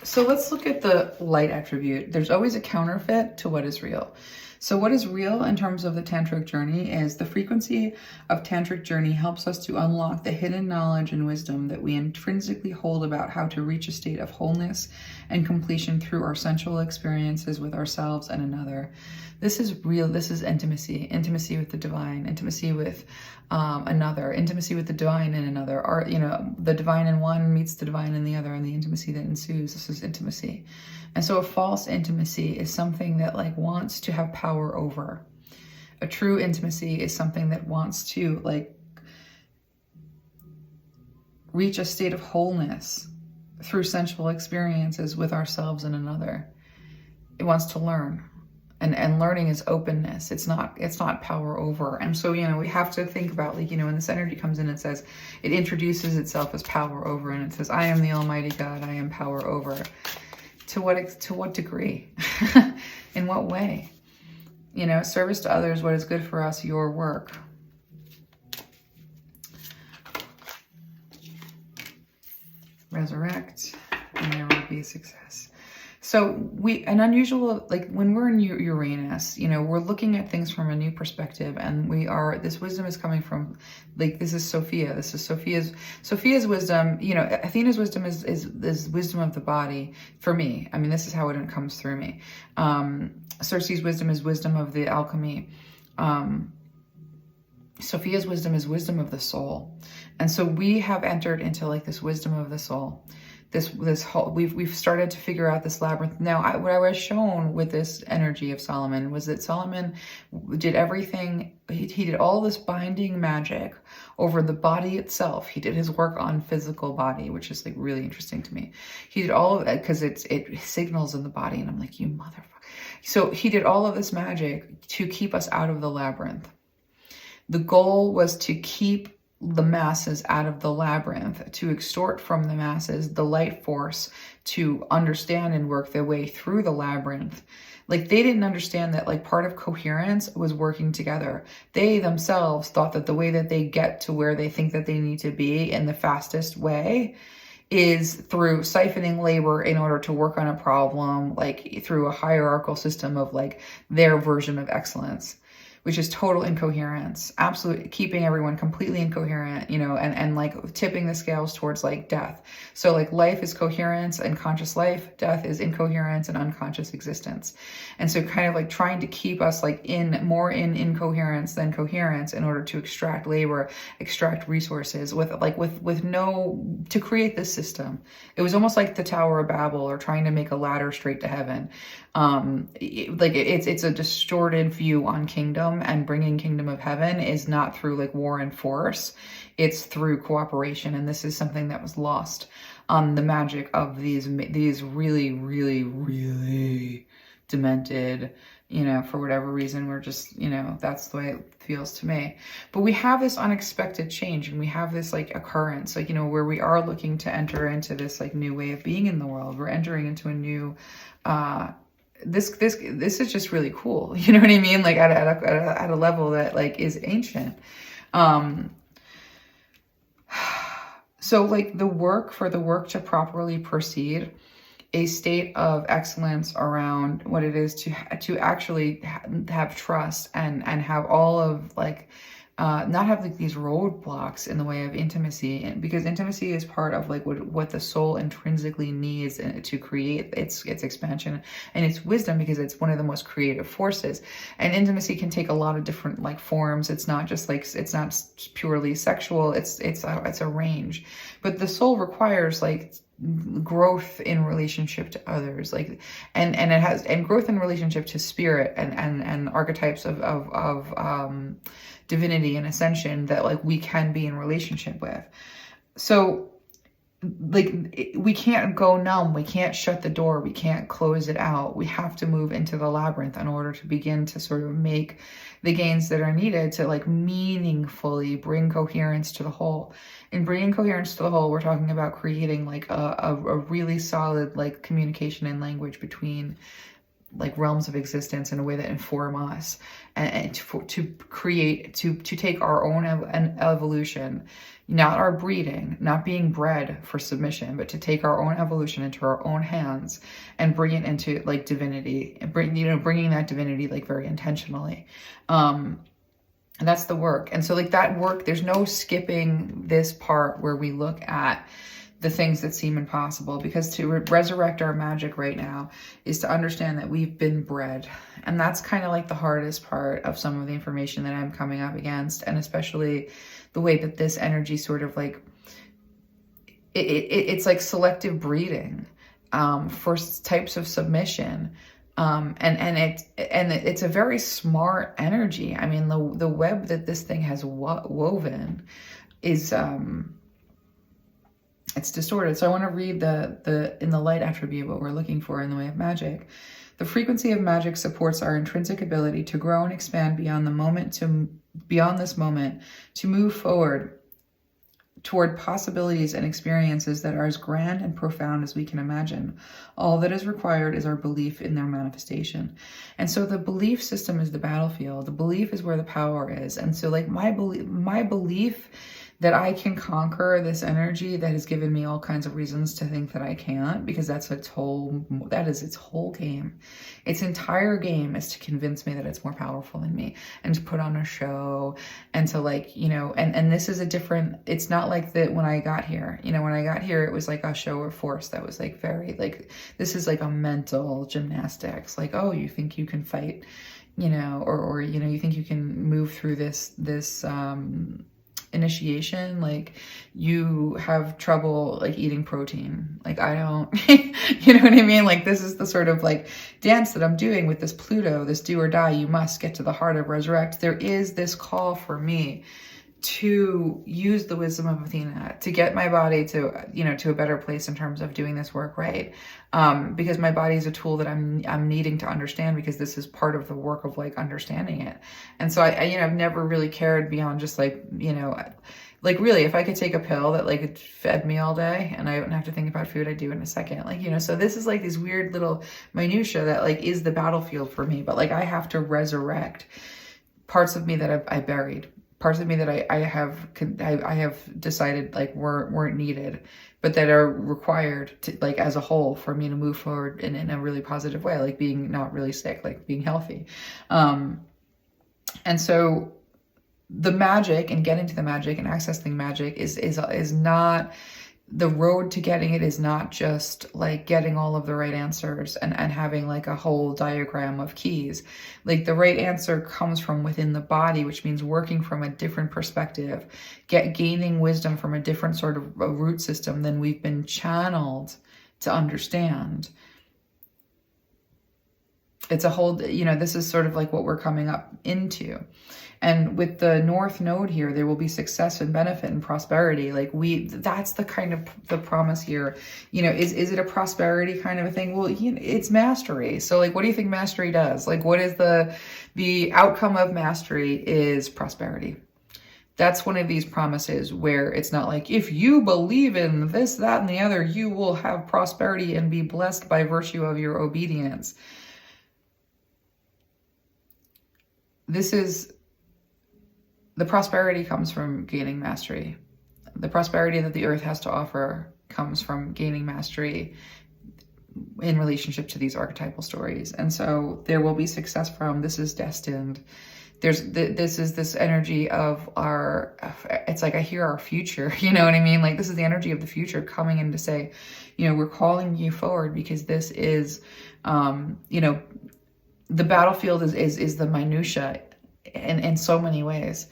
So let's look at the light attribute. There's always a counterfeit to what is real. So what is real in terms of the tantric journey is the frequency of tantric journey helps us to unlock the hidden knowledge and wisdom that we intrinsically hold about how to reach a state of wholeness and completion through our sensual experiences with ourselves and another. This is real. This is intimacy, intimacy with the divine, intimacy with another, intimacy with the divine in another. Or, you know, the divine in one meets the divine in the other, and the intimacy that ensues. This is intimacy. And so a false intimacy is something that like wants to have power over. A true intimacy is something that wants to like reach a state of wholeness through sensual experiences with ourselves and another. It wants to learn. And learning is openness. It's not power over. And so, you know, we have to think about, like, you know, when this energy comes in, it says, it introduces itself as power over, and it says, I am the Almighty God, I am power over. To what degree? In what way? You know, service to others, what is good for us, your work. Resurrect, and there will be success. So an unusual, like when we're in Uranus, you know, we're looking at things from a new perspective, and this wisdom is coming from, like, this is Sophia. This is Sophia's wisdom. You know, Athena's wisdom is wisdom of the body for me. I mean, this is how it comes through me. Circe's wisdom is wisdom of the alchemy. Sophia's wisdom is wisdom of the soul. And so we have entered into like this wisdom of the soul. This whole, we've started to figure out this labyrinth. Now, what I was shown with this energy of Solomon was that Solomon did everything. He did all this binding magic over the body itself. He did his work on physical body, which is like really interesting to me. He did all of that because it signals in the body, and I'm like, you motherfucker. So he did all of this magic to keep us out of the labyrinth. The goal was to keep the masses out of the labyrinth, to extort from the masses the light force to understand and work their way through the labyrinth. Like, they didn't understand that like part of coherence was working together. They themselves thought that the way that they get to where they think that they need to be in the fastest way is through siphoning labor in order to work on a problem, like through a hierarchical system of like their version of excellence, which is total incoherence, absolutely keeping everyone completely incoherent, you know, and like tipping the scales towards like death. So like life is coherence and conscious life, death is incoherence and unconscious existence. And so kind of like trying to keep us like more in incoherence than coherence in order to extract labor, extract resources to create this system. It was almost like the Tower of Babel, or trying to make a ladder straight to heaven. It's a distorted view on kingdom, and bringing kingdom of heaven is not through like war and force. It's through cooperation. And this is something that was lost on the magic of these really, really, really demented, you know, for whatever reason, we're just, you know, that's the way it feels to me. But we have this unexpected change, and we have this like occurrence, like, you know, where we are looking to enter into this like new way of being in the world. We're entering into a new, this is just really cool. You know what I mean? Like at a level that like is ancient. So like the work to properly proceed, a state of excellence around what it is to actually have trust and have all of like not have like these roadblocks in the way of intimacy, and because intimacy is part of like what the soul intrinsically needs to create its expansion and its wisdom, because it's one of the most creative forces. And intimacy can take a lot of different like forms. It's not just like, it's not purely sexual, it's a range. But the soul requires like growth in relationship to others, like, and it has, and growth in relationship to spirit and archetypes of divinity and ascension that like we can be in relationship with. So like, we can't go numb, we can't shut the door, we can't close it out. We have to move into the labyrinth in order to begin to sort of make the gains that are needed to like meaningfully bring coherence to the whole. In bringing coherence to the whole, we're talking about creating like a really solid like communication and language between like realms of existence in a way that inform us, and to create, to take our own evolution, not our breeding, not being bred for submission, but to take our own evolution into our own hands and bring it into like divinity, and bringing that divinity like very intentionally. And that's the work. And so like that work, there's no skipping this part where we look at the things that seem impossible, because to resurrect our magic right now is to understand that we've been bred. And that's kind of like the hardest part of some of the information that I'm coming up against. And especially the way that this energy sort of like, it's like selective breeding for types of submission. And it's a very smart energy. I mean, the web that this thing has woven is, it's distorted. So I want to read in the light attribute, what we're looking for in the way of magic. The frequency of magic supports our intrinsic ability to grow and expand beyond this moment, to move forward toward possibilities and experiences that are as grand and profound as we can imagine. All that is required is our belief in their manifestation. And so the belief system is the battlefield. The belief is where the power is. And so like my belief that I can conquer this energy that has given me all kinds of reasons to think that I can't, because that is its whole game. Its entire game is to convince me that it's more powerful than me, and to put on a show, and to like, and this is a different, it's not like that when I got here. When I got here, it was like a show of force that was like very, like, this is like a mental gymnastics. Like, oh, you think you can fight, or you think you can move through this initiation, like you have trouble like eating protein, like I don't you know what I mean? Like this is the sort of like dance that I'm doing with this Pluto, this do or die. You must get to the heart of resurrect. There is this call for me to use the wisdom of Athena to get my body to to a better place in terms of doing this work right, because my body is a tool that I'm needing to understand, because this is part of the work of like understanding it. And so I've never really cared beyond just like like really, if I could take a pill that like it fed me all day and I wouldn't have to think about food, I'd do it in a second. Like so this is like these weird little minutia that like is the battlefield for me. But like I have to resurrect parts of me that I buried, parts of me that I have decided like weren't needed, but that are required to like as a whole for me to move forward in a really positive way, like being not really sick, like being healthy. And so the magic and getting to the magic and accessing magic is not, the road to getting it is not just like getting all of the right answers and having like a whole diagram of keys. Like the right answer comes from within the body, which means working from a different perspective, gaining wisdom from a different sort of a root system than we've been channeled to understand. It's a whole, this is sort of like what we're coming up into. And with the North Node here, there will be success and benefit and prosperity. Like that's the kind of the promise here. Is it a prosperity kind of a thing? Well, it's mastery. So like, what do you think mastery does? Like, what is the outcome of mastery is prosperity. That's one of these promises where it's not like, if you believe in this, that, and the other, you will have prosperity and be blessed by virtue of your obedience. The prosperity comes from gaining mastery. The prosperity that the earth has to offer comes from gaining mastery in relationship to these archetypal stories. And so there will be success from, this is destined. This is this energy of our, it's like I hear our future, you know what I mean? Like this is the energy of the future coming in to say, you know, we're calling you forward because this is, you know, the battlefield is the minutia in so many ways.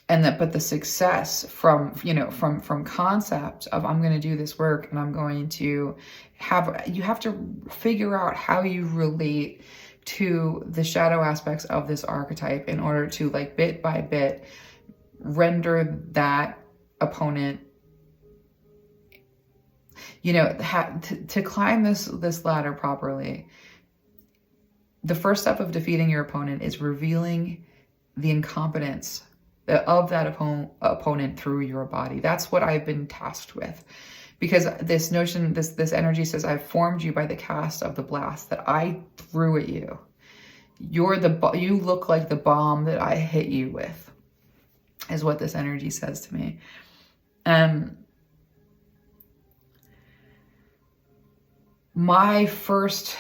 And that, but the success from, you know, from concept of I'm going to do this work and I'm going to you have to figure out how you relate to the shadow aspects of this archetype in order to, like, bit by bit render that opponent, you know, to climb this ladder properly. The first step of defeating your opponent is revealing the incompetence of that opponent through your body. That's what I've been tasked with. Because this notion, this energy says, I've formed you by the cast of the blast that I threw at you. You look like the bomb that I hit you with, is what this energy says to me. My first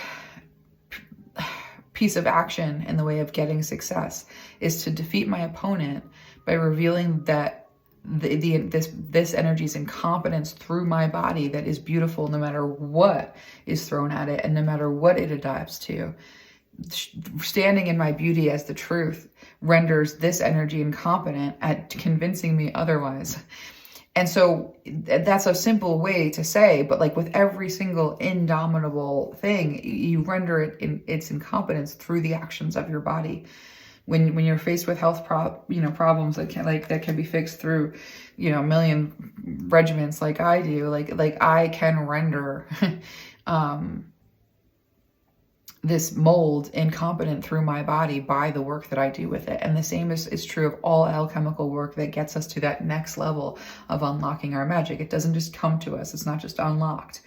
piece of action in the way of getting success is to defeat my opponent by revealing that this energy's incompetence through my body that is beautiful no matter what is thrown at it and no matter what it adapts to. Standing in my beauty as the truth renders this energy incompetent at convincing me otherwise. And so that's a simple way to say, but like with every single indomitable thing, you render it in its incompetence through the actions of your body. When you're faced with health problems that can be fixed through, you know, a million regimens like I do, like I can render this mold incompetent through my body by the work that I do with it. And the same is true of all alchemical work that gets us to that next level of unlocking our magic. It doesn't just come to us. It's not just unlocked.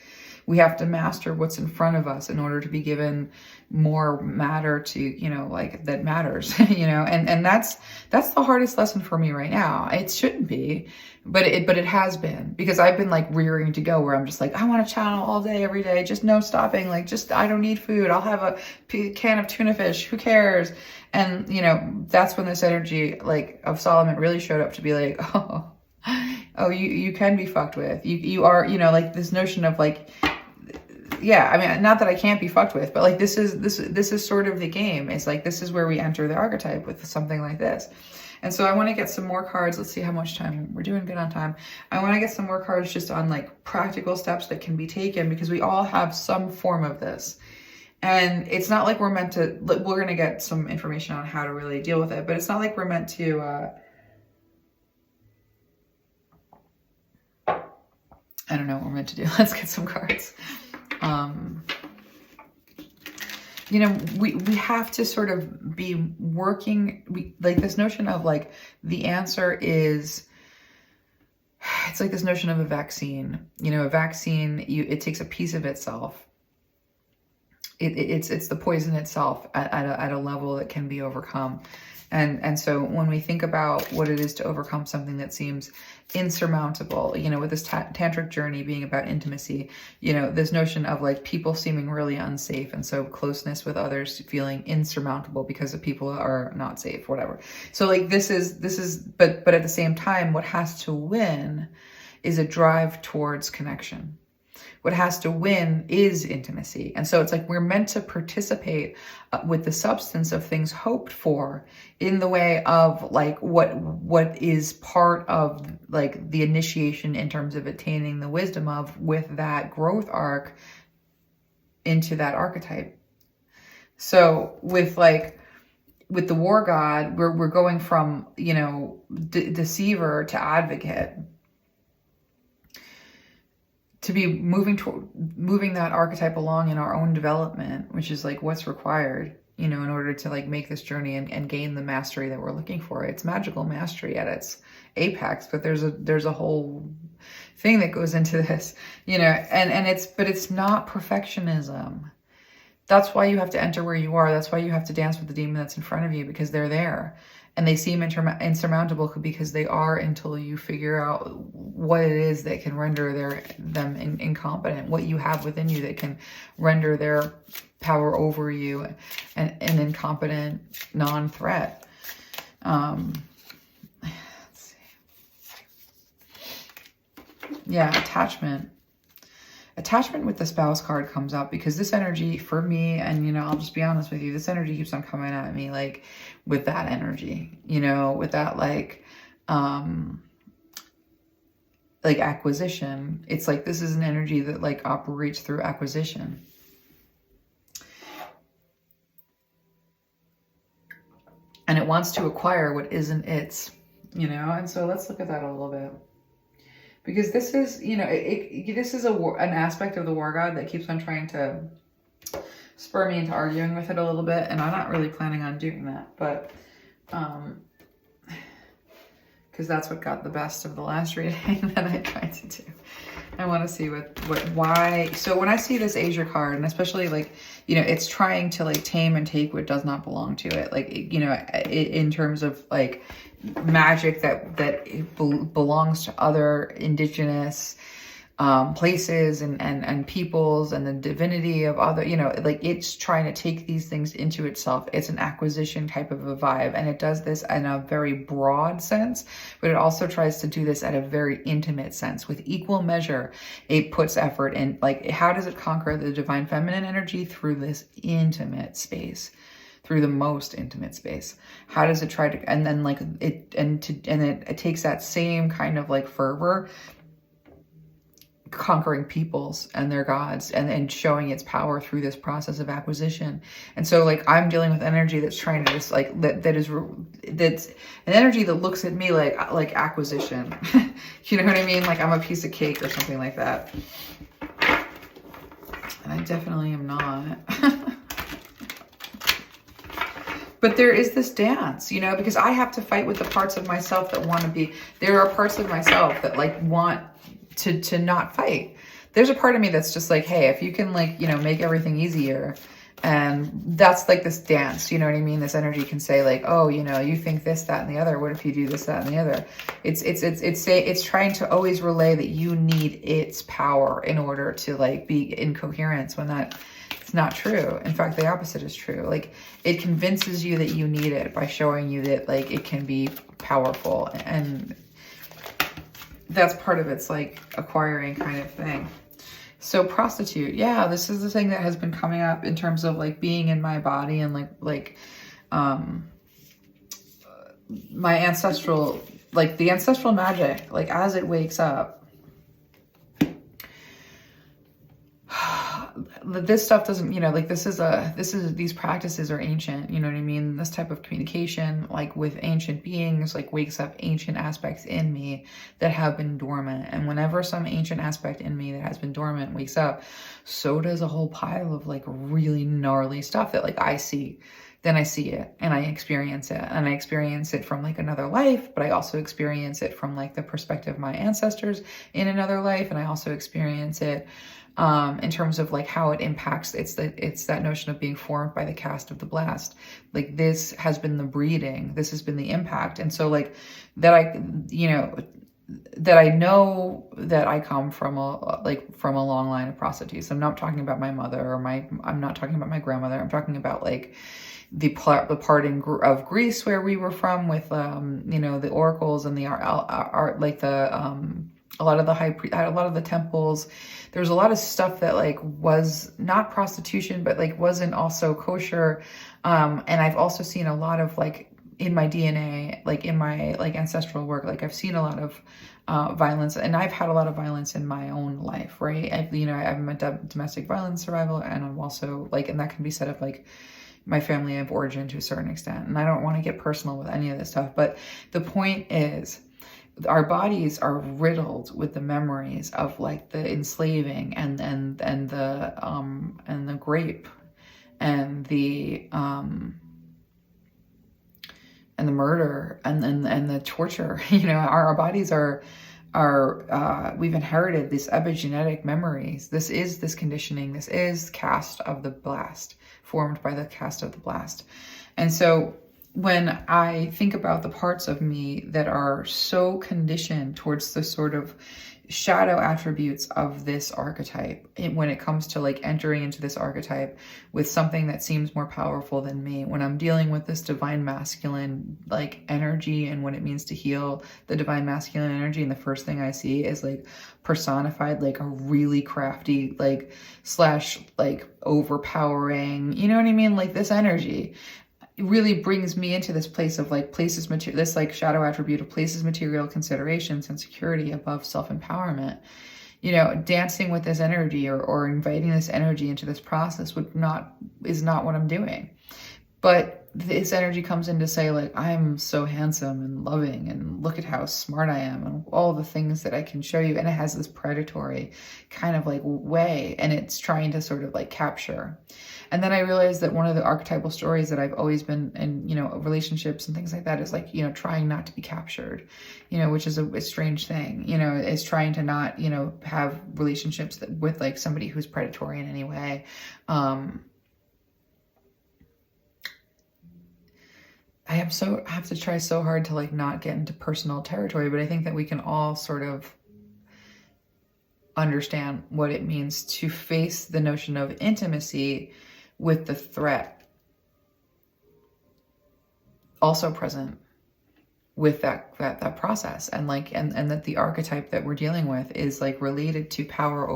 We have to master what's in front of us in order to be given more matter to, you know, like that matters, you know, and that's the hardest lesson for me right now. It shouldn't be, but it has been, because I've been like rearing to go where I'm just like, I want to channel all day, every day, just no stopping. Like, just, I don't need food. I'll have a can of tuna fish. Who cares? And, you know, that's when this energy like of Solomon really showed up to be like, oh, you can be fucked with. You are, you know, like this notion of like, yeah, I mean, not that I can't be fucked with, but like this is sort of the game. It's like, this is where we enter the archetype with something like this. And so I want to get some more cards. Let's see how much time we're doing. Good on time. I want to get some more cards just on like practical steps that can be taken, because we all have some form of this. And it's not like we're meant to, we're going to get some information on how to really deal with it, but it's not like we're meant to, I don't know what we're meant to do. Let's get some cards. You know, we have to sort of be working, like this notion of like, the answer is, it's like this notion of a vaccine. You know, a vaccine, it takes a piece of itself. It's the poison itself at a level that can be overcome. And so when we think about what it is to overcome something that seems insurmountable, you know, with this tantric journey being about intimacy, you know, this notion of like people seeming really unsafe, and so closeness with others feeling insurmountable because the people are not safe, whatever. So like this is, but at the same time, what has to win is a drive towards connection. What has to win is intimacy. And so it's like we're meant to participate with the substance of things hoped for in the way of like what is part of like the initiation in terms of attaining the wisdom of with that growth arc into that archetype. So with the war god, we're going from, you know, deceiver to advocate, to be moving that archetype along in our own development, which is like what's required, you know, in order to like make this journey and gain the mastery that we're looking for. It's magical mastery at its apex, but there's a whole thing that goes into this, you know, and it's not perfectionism. That's why you have to enter where you are. That's why you have to dance with the demon that's in front of you, because they're there. And they seem insurmountable because they are, until you figure out what it is that can render them incompetent, what you have within you that can render their power over you an incompetent non-threat. Let's see. Yeah, attachment. Attachment with the spouse card comes up because this energy for me, and, you know, I'll just be honest with you, this energy keeps on coming at me, like, with that energy, you know, with that, like acquisition. It's like, this is an energy that, like, operates through acquisition. And it wants to acquire what isn't its, you know? And so let's look at that a little bit. Because this is, you know, this is an aspect of the war god that keeps on trying to spur me into arguing with it a little bit. And I'm not really planning on doing that. But, because that's what got the best of the last reading that I tried to do. I want to see why. So when I see this Asia card, and especially, like, you know, it's trying to, like, tame and take what does not belong to it. Like, you know, in terms of, like, magic that belongs to other indigenous places and peoples, and the divinity of other, you know, like, it's trying to take these things into itself. It's an acquisition type of a vibe, and it does this in a very broad sense, but it also tries to do this at a very intimate sense. With equal measure, it puts effort in, like, how does it conquer the divine feminine energy? Through this intimate space, through the most intimate space. How does it try to, and then, like, it takes that same kind of, like, fervor, conquering peoples and their gods, and showing its power through this process of acquisition. And so, like, I'm dealing with energy that's trying to just, like, that's an energy that looks at me like acquisition. You know what I mean? Like, I'm a piece of cake or something like that. And I definitely am not. But there is this dance, you know, because I have to fight with the parts of myself that want to be, there are parts of myself that, like, want to not fight. There's a part of me that's just like, hey, if you can, like, you know, make everything easier. And that's, like, this dance, you know what I mean? This energy can say, like, oh, you know, you think this, that, and the other. What if you do this, that, and the other? It's trying to always relay that you need its power in order to, like, be in coherence, when that it's not true. In fact, the opposite is true. Like, it convinces you that you need it by showing you that, like, it can be powerful. And that's part of its, like, acquiring kind of thing. So prostitute, yeah, this is the thing that has been coming up in terms of, like, being in my body and, my ancestral, like, the ancestral magic, like, as it wakes up. This stuff doesn't, you know, like, these practices are ancient, you know what I mean? This type of communication, like, with ancient beings, like, wakes up ancient aspects in me that have been dormant. And whenever some ancient aspect in me that has been dormant wakes up, so does a whole pile of, like, really gnarly stuff that, like, I see. Then I see it and I experience it, and I experience it from, like, another life, but I also experience it from, like, the perspective of my ancestors in another life. And I also experience it in terms of, like, how it impacts, it's that notion of being formed by the cast of the blast. Like, this has been the breeding, this has been the impact. And so, like, that I know that I come from a long line of prostitutes. I'm not talking about my mother or I'm not talking about my grandmother. I'm talking about, like, the part of Greece where we were from, with you know, the oracles and the art, like, a lot of the temples. There was a lot of stuff that, like, was not prostitution, but, like, wasn't also kosher. And I've also seen a lot of, like, in my DNA, like, in my, like, ancestral work, like, I've seen a lot of violence, and I've had a lot of violence in my own life, right? I'm a domestic violence survivor, and I'm also, like, and that can be said of, like, my family of origin to a certain extent. And I don't want to get personal with any of this stuff, but the point is, our bodies are riddled with the memories of, like, the enslaving and the grape and the murder and the torture. You know, our bodies are we've inherited these epigenetic memories. This is this conditioning. This is cast of the blast, formed by the cast of the blast. And so when I think about the parts of me that are so conditioned towards the sort of shadow attributes of this archetype, when it comes to like entering into this archetype with something that seems more powerful than me, when I'm dealing with this divine masculine like energy and what it means to heal the divine masculine energy, and the first thing I see is like personified like a really crafty like slash like overpowering, you know what I mean, like this energy, it really brings me into this place of like places material, this like shadow attribute of places material considerations and security above self-empowerment. You know, dancing with this energy or inviting this energy into this process is not what I'm doing. But this energy comes in to say like, I'm so handsome and loving and look at how smart I am and all the things that I can show you. And it has this predatory kind of like way, and it's trying to sort of like capture. And then I realized that one of the archetypal stories that I've always been in, you know, relationships and things like that is like, you know, trying not to be captured, you know, which is a strange thing, you know, is trying to not, you know, have relationships with like somebody who's predatory in any way. I have to try so hard to like not get into personal territory, but I think that we can all sort of understand what it means to face the notion of intimacy with the threat also present with that process, and like and that the archetype that we're dealing with is like related to power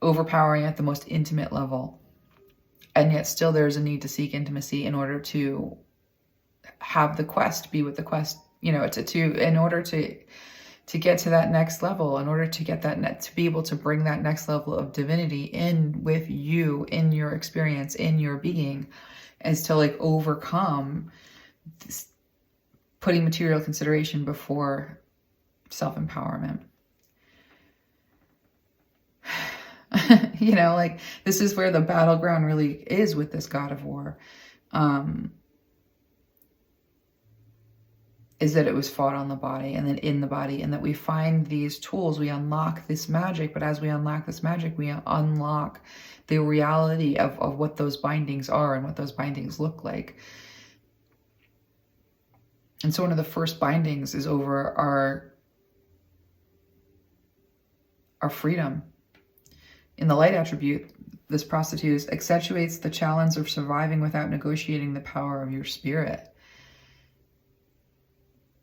overpowering at the most intimate level. And yet still there's a need to seek intimacy in order to have the quest be with the quest, you know, in order to get to that next level, in order to get to be able to bring that next level of divinity in with you, in your experience, in your being, is to like overcome this, putting material consideration before self-empowerment. You know, like this is where the battleground really is with this God of War, is that it was fought on the body and then in the body, and that we find these tools, we unlock this magic, but as we unlock this magic, we unlock the reality of what those bindings are and what those bindings look like. And so one of the first bindings is over our freedom. In the light attribute, this prostitute accentuates the challenge of surviving without negotiating the power of your spirit.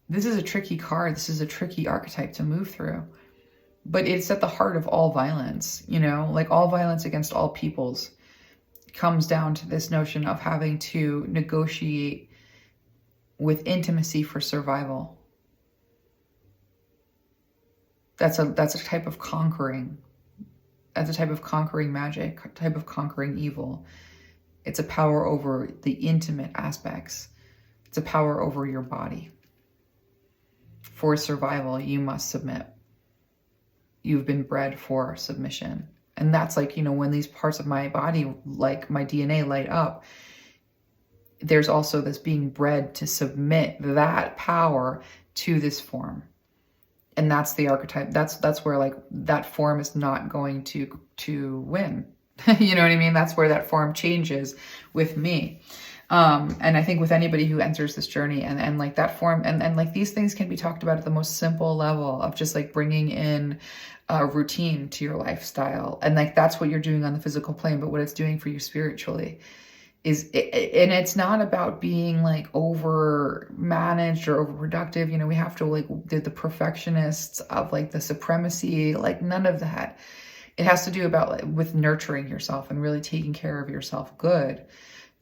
This is a tricky card. This is a tricky archetype to move through. But it's at the heart of all violence, you know, like all violence against all peoples comes down to this notion of having to negotiate with intimacy for survival. That's a type of conquering. That's a type of conquering magic, type of conquering evil. It's a power over the intimate aspects. It's a power over your body. For survival, you must submit. You've been bred for submission. And that's like, you know, when these parts of my body, like my DNA, light up, there's also this being bred to submit that power to this form. And that's the archetype. That's where like that form is not going to win. You know what I mean? That's where that form changes with me. And I think with anybody who enters this journey and like that form and like these things can be talked about at the most simple level of just like bringing in a routine to your lifestyle. And like, that's what you're doing on the physical plane, but what it's doing for you spiritually is, and it's not about being like over managed or overproductive. You know, we have to like the perfectionists of like the supremacy, like none of that. It has to do about with nurturing yourself and really taking care of yourself good.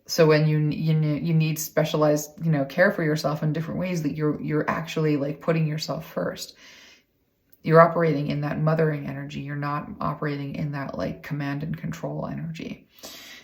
So when you need specialized, you know, care for yourself in different ways, that you're actually like putting yourself first. You're operating in that mothering energy. You're not operating in that like command and control energy.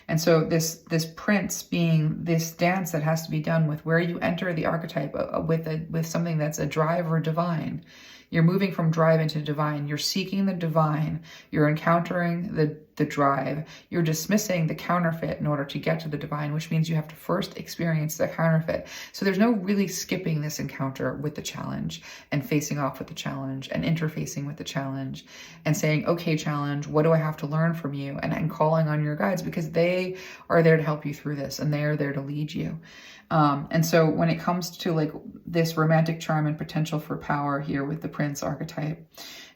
And so this prince being this dance that has to be done with where you enter the archetype with something that's a drive or divine. You're moving from drive into divine. You're seeking the divine. You're encountering the drive. You're dismissing the counterfeit in order to get to the divine, which means you have to first experience the counterfeit. So there's no really skipping this encounter with the challenge and facing off with the challenge and interfacing with the challenge and saying, okay, challenge, what do I have to learn from you? And calling on your guides, because they are there to help you through this and they are there to lead you. And so when it comes to like this romantic charm and potential for power here with the Prince archetype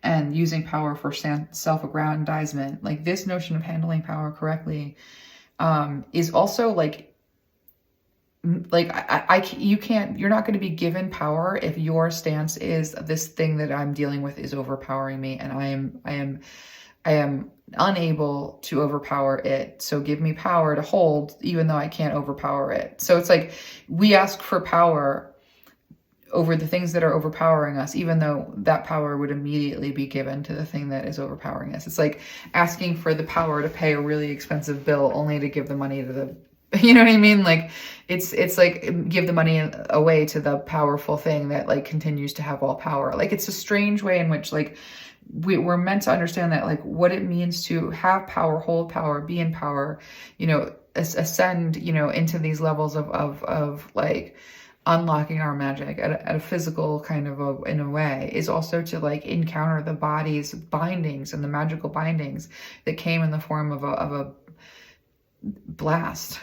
and using power for self-aggrandizement, like this notion of handling power correctly is also like you're not going to be given power if your stance is this thing that I'm dealing with is overpowering me and I am unable to overpower it. So give me power to hold, even though I can't overpower it. So it's like we ask for power over the things that are overpowering us, even though that power would immediately be given to the thing that is overpowering us. It's like asking for the power to pay a really expensive bill only to give the money to the, you know what I mean? Like it's like give the money away to the powerful thing that like continues to have all power. Like it's a strange way in which like we're meant to understand that like what it means to have power, hold power, be in power, you know, ascend, you know, into these levels of like unlocking our magic at a physical kind of in a way, is also to like encounter the body's bindings and the magical bindings that came in the form of a blast.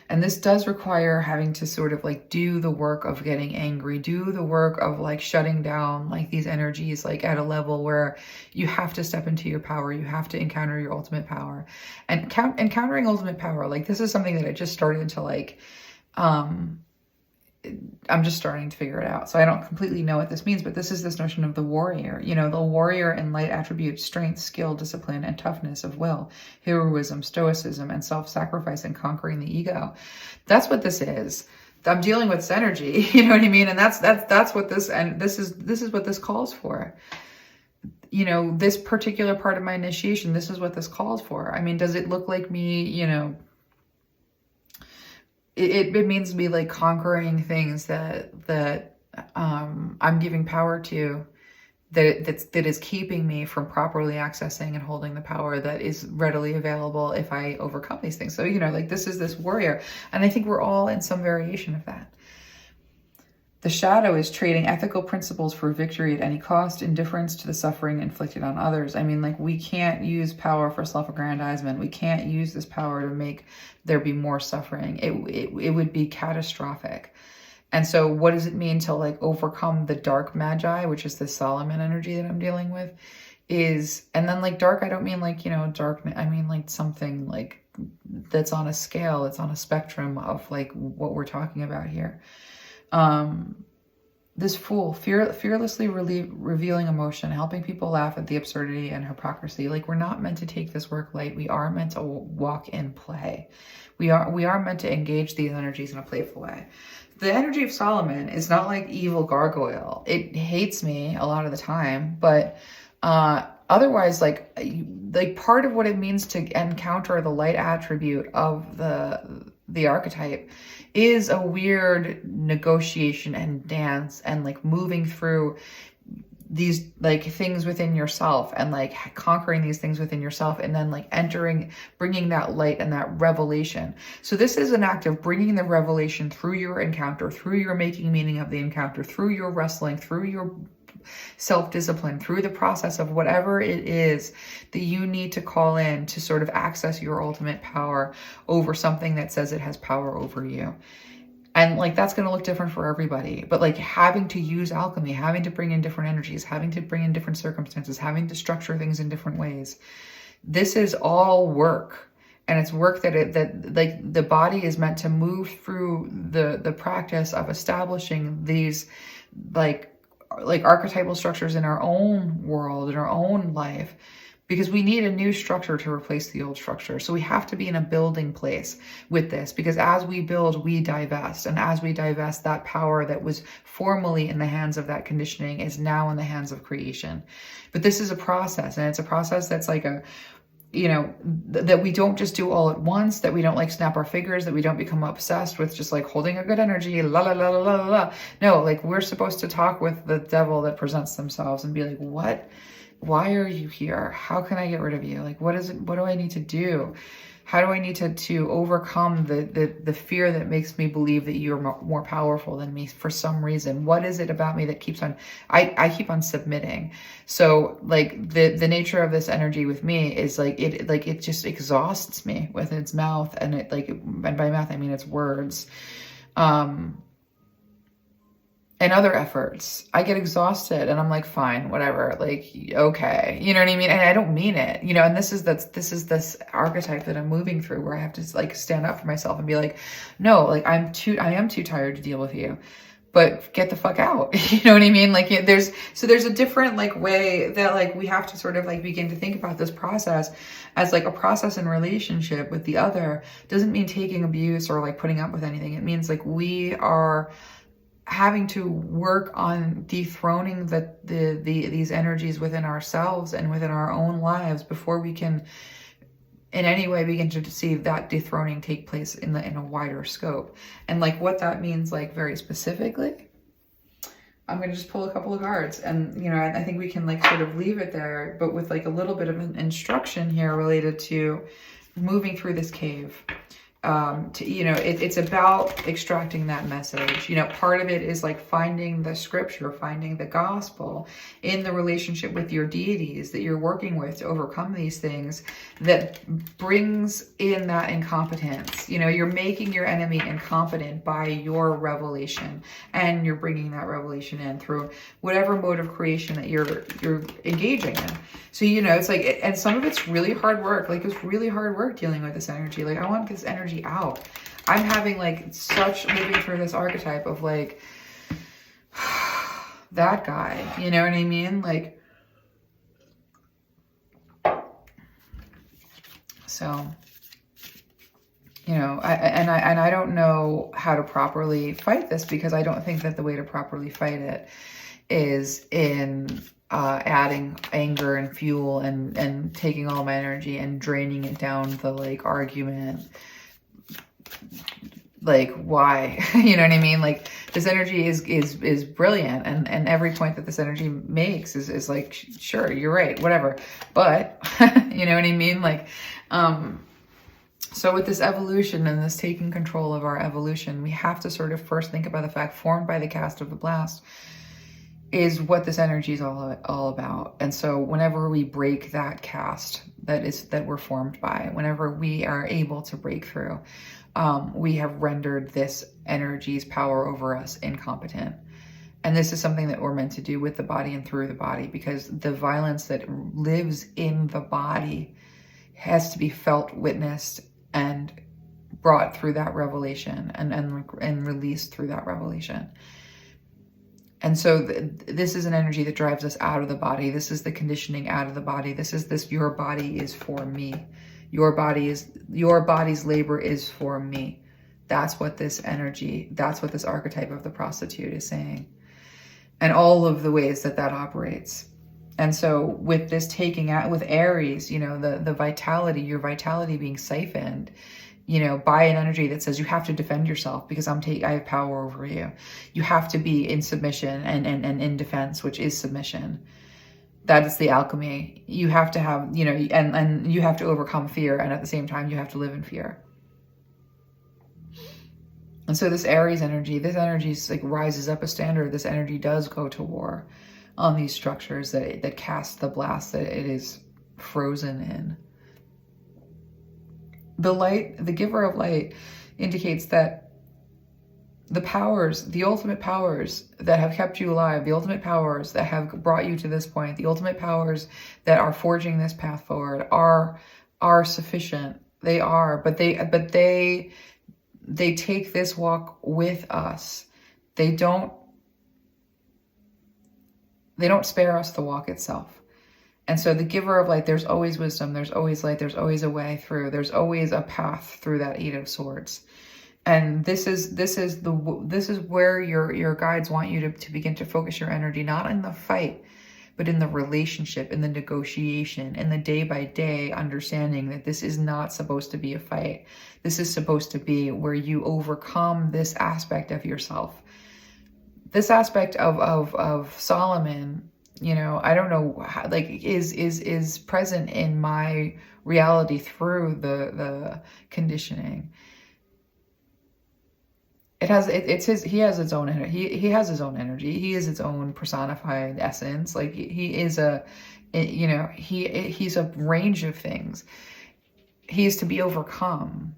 And this does require having to sort of like do the work of getting angry, do the work of like shutting down like these energies, like at a level where you have to step into your power. You have to encounter your ultimate power. And encountering ultimate power, like this is something that I just started to like, I'm just starting to figure it out. So I don't completely know what this means, but this is this notion of the warrior, you know, the warrior in light attributes, strength, skill, discipline, and toughness of will, heroism, stoicism, and self-sacrifice and conquering the ego. That's what this is. I'm dealing with this energy, you know what I mean? And that's what this, and this is what this calls for. You know, this particular part of my initiation, this is what this calls for. I mean, does it look like me, you know, it means me like conquering things that I'm giving power to, that is keeping me from properly accessing and holding the power that is readily available if I overcome these things. So, you know, like this is this warrior. And I think we're all in some variation of that. The shadow is trading ethical principles for victory at any cost, indifference to the suffering inflicted on others. I mean, like we can't use power for self-aggrandizement. We can't use this power to make there be more suffering. It would be catastrophic. And so what does it mean to like overcome the dark magi, which is the Solomon energy that I'm dealing with, is, and then like dark, I don't mean like, you know, dark, I mean like something like that's on a scale, it's on a spectrum of like what we're talking about here. This fool, fearlessly revealing emotion, helping people laugh at the absurdity and hypocrisy. Like we're not meant to take this work light. We are meant to walk in play. We are meant to engage these energies in a playful way. The energy of Solomon is not like evil gargoyle. It hates me a lot of the time, but otherwise, like part of what it means to encounter the light attribute of the archetype is a weird negotiation and dance and like moving through these like things within yourself and like conquering these things within yourself and then like bringing that light and that revelation. So this is an act of bringing the revelation through your encounter, through your making meaning of the encounter, through your wrestling, through your self-discipline, through the process of whatever it is that you need to call in to sort of access your ultimate power over something that says it has power over you. And like, that's going to look different for everybody, but like having to use alchemy, having to bring in different energies, having to bring in different circumstances, having to structure things in different ways. This is all work. And it's work that like the body is meant to move through the practice of establishing these like archetypal structures in our own world, in our own life, because we need a new structure to replace the old structure. So we have to be in a building place with this, because as we build, we divest. And as we divest, that power that was formerly in the hands of that conditioning is now in the hands of creation. But this is a process, and it's a process that's like that we don't just do all at once, that we don't like snap our fingers, that we don't become obsessed with just like holding a good energy, la la la la la la. No, like we're supposed to talk with the devil that presents themselves and be like, what why are you here? How can I get rid of you? Like, what is it? What do I need to do? How do I need to overcome the fear that makes me believe that you're more powerful than me for some reason? What is it about me that keeps on, I keep on submitting. So like the nature of this energy with me is like, it just exhausts me with its mouth, and it like, and by mouth, I mean its words. And other efforts. I get exhausted and I'm like, fine, whatever, like, okay, you know what I mean? And I don't mean it, you know, and this is this archetype that I'm moving through, where I have to like stand up for myself and be like, no, like I am too tired to deal with you, but get the fuck out. You know what I mean? Like there's a different like way that like we have to sort of like begin to think about this process as like a process in relationship with the other. Doesn't mean taking abuse or like putting up with anything. It means like we are having to work on dethroning these energies within ourselves and within our own lives before we can in any way begin to see that dethroning take place in a wider scope. And like what that means, like very specifically, I'm going to just pull a couple of cards, and you know, I think we can like sort of leave it there, but with like a little bit of an instruction here related to moving through this cave. You know, it's about extracting that message. You know, part of it is like finding the scripture, finding the gospel in the relationship with your deities that you're working with to overcome these things that brings in that incompetence. You know, you're making your enemy incompetent by your revelation, and you're bringing that revelation in through whatever mode of creation that you're engaging in. So, you know, it's like, and some of it's really hard work. Like it's really hard work dealing with this energy. Like I want this energy out. I'm having like such moving through this archetype of like that guy, you know what I mean? Like, so, you know, I don't know how to properly fight this, because I don't think that the way to properly fight it is in adding anger and fuel and taking all my energy and draining it down the like argument. Like why? You know what I mean? Like this energy is brilliant, and every point that this energy makes is like, sure, you're right, whatever. But you know what I mean? Like so with this evolution and this taking control of our evolution, we have to sort of first think about the fact formed by the cast of the blast is what this energy is all about. And so whenever we break that cast that we're formed by, whenever we are able to break through, we have rendered this energy's power over us incompetent. And this is something that we're meant to do with the body and through the body, because the violence that lives in the body has to be felt, witnessed, and brought through that revelation and released through that revelation. And so this is an energy that drives us out of the body. This is the conditioning out of the body. This is your body is for me. Your body's labor is for me. That's what this energy, that's what this archetype of the prostitute is saying. And all of the ways that operates. And so with this taking out, with Aries, you know, the vitality, your vitality being siphoned, you know, by an energy that says you have to defend yourself because I have power over you. You have to be in submission and in defense, which is submission. That is the alchemy. You have to have, you know, and you have to overcome fear, and at the same time you have to live in fear. And so this Aries energy, this energy like rises up a standard. This energy does go to war on these structures that cast the blast that it is frozen in. The light, the giver of light, indicates that the powers, the ultimate powers that have kept you alive, the ultimate powers that have brought you to this point, the ultimate powers that are forging this path forward are sufficient. They are, but they take this walk with us. They don't spare us the walk itself. And so the giver of light, there's always wisdom, there's always light, there's always a way through, there's always a path through that Eight of Swords. And this is where your guides want you to begin to focus your energy, not in the fight, but in the relationship, in the negotiation, in the day-by-day understanding that this is not supposed to be a fight. This is supposed to be where you overcome this aspect of yourself. This aspect of Solomon you know, I don't know how, like, is present in my reality through the conditioning. It has, it's his, he has his own energy. He has his own energy. He is its own personified essence. Like he is a, you know, he's a range of things. He is to be overcome,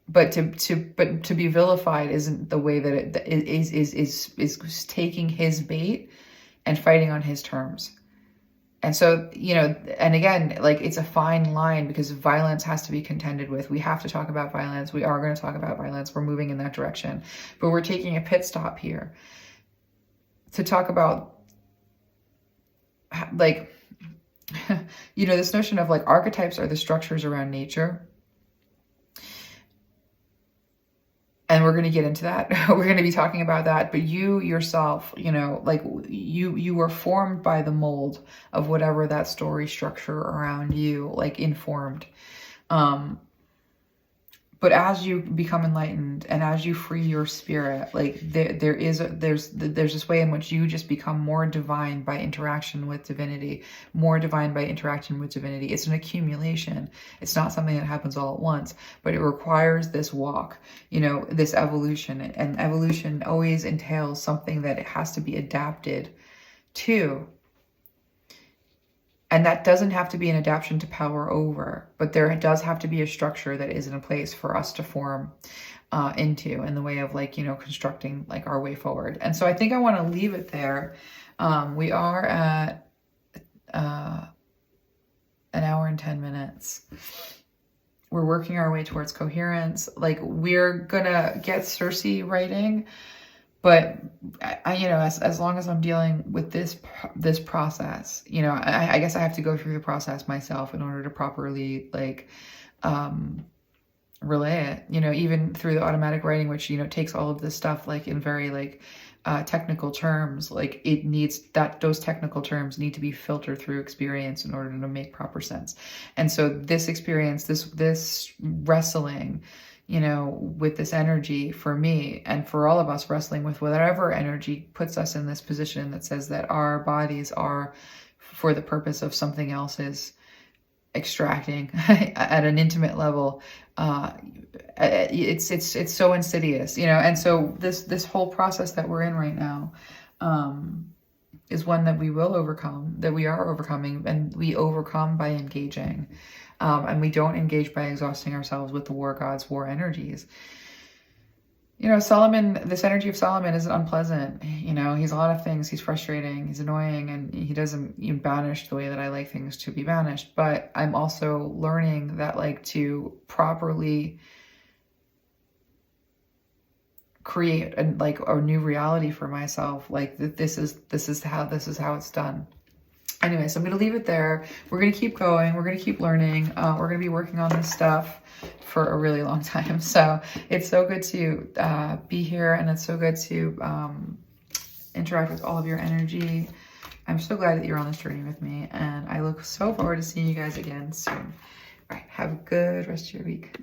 but to be vilified isn't the way that it is taking his bait and fighting on his terms. And so, you know, and again, like, it's a fine line because violence has to be contended with. We have to talk about violence. We are going to talk about violence. We're moving in that direction. But we're taking a pit stop here to talk about, like, you know, this notion of, like, archetypes are the structures around nature. And we're going to get into that. We're going to be talking about that. But you yourself, you know, like you were formed by the mold of whatever that story structure around you, like, informed. But as you become enlightened and as you free your spirit, like there's this way in which you just become more divine by interaction with divinity, more divine by interaction with divinity. It's an accumulation. It's not something that happens all at once, but it requires this walk, you know, this evolution. And evolution always entails something that it has to be adapted to. And that doesn't have to be an adaptation to power over, but there does have to be a structure that is in a place for us to form into in the way of, like, you know, constructing, like, our way forward. And so I think I want to leave it there. We are at an hour and 10 minutes. We're working our way towards coherence. Like, we're gonna get Cersei writing, but I, you know, as long as I'm dealing with this process, you know, I guess I have to go through the process myself in order to properly, like, relay it, you know, even through the automatic writing, which, you know, takes all of this stuff, like, in very, like, technical terms. Like, it needs that, those technical terms need to be filtered through experience in order to make proper sense. And so this experience, this wrestling, you know, with this energy, for me and for all of us, wrestling with whatever energy puts us in this position that says that our bodies are for the purpose of something else's extracting at an intimate level. It's so insidious, you know. And so this whole process that we're in right now is one that we will overcome, that we are overcoming, and we overcome by engaging. And we don't engage by exhausting ourselves with the war god's war energies. You know, Solomon, this energy of Solomon isn't unpleasant. You know, he's a lot of things. He's frustrating, he's annoying, and he doesn't even banish the way that I like things to be banished. But I'm also learning that, like, to properly create a new reality for myself, like, this is how it's done. Anyway, so I'm going to leave it there. We're going to keep going. We're going to keep learning. We're going to be working on this stuff for a really long time. So it's so good to be here, and it's so good to interact with all of your energy. I'm so glad that you're on this journey with me, and I look so forward to seeing you guys again soon. All right, have a good rest of your week.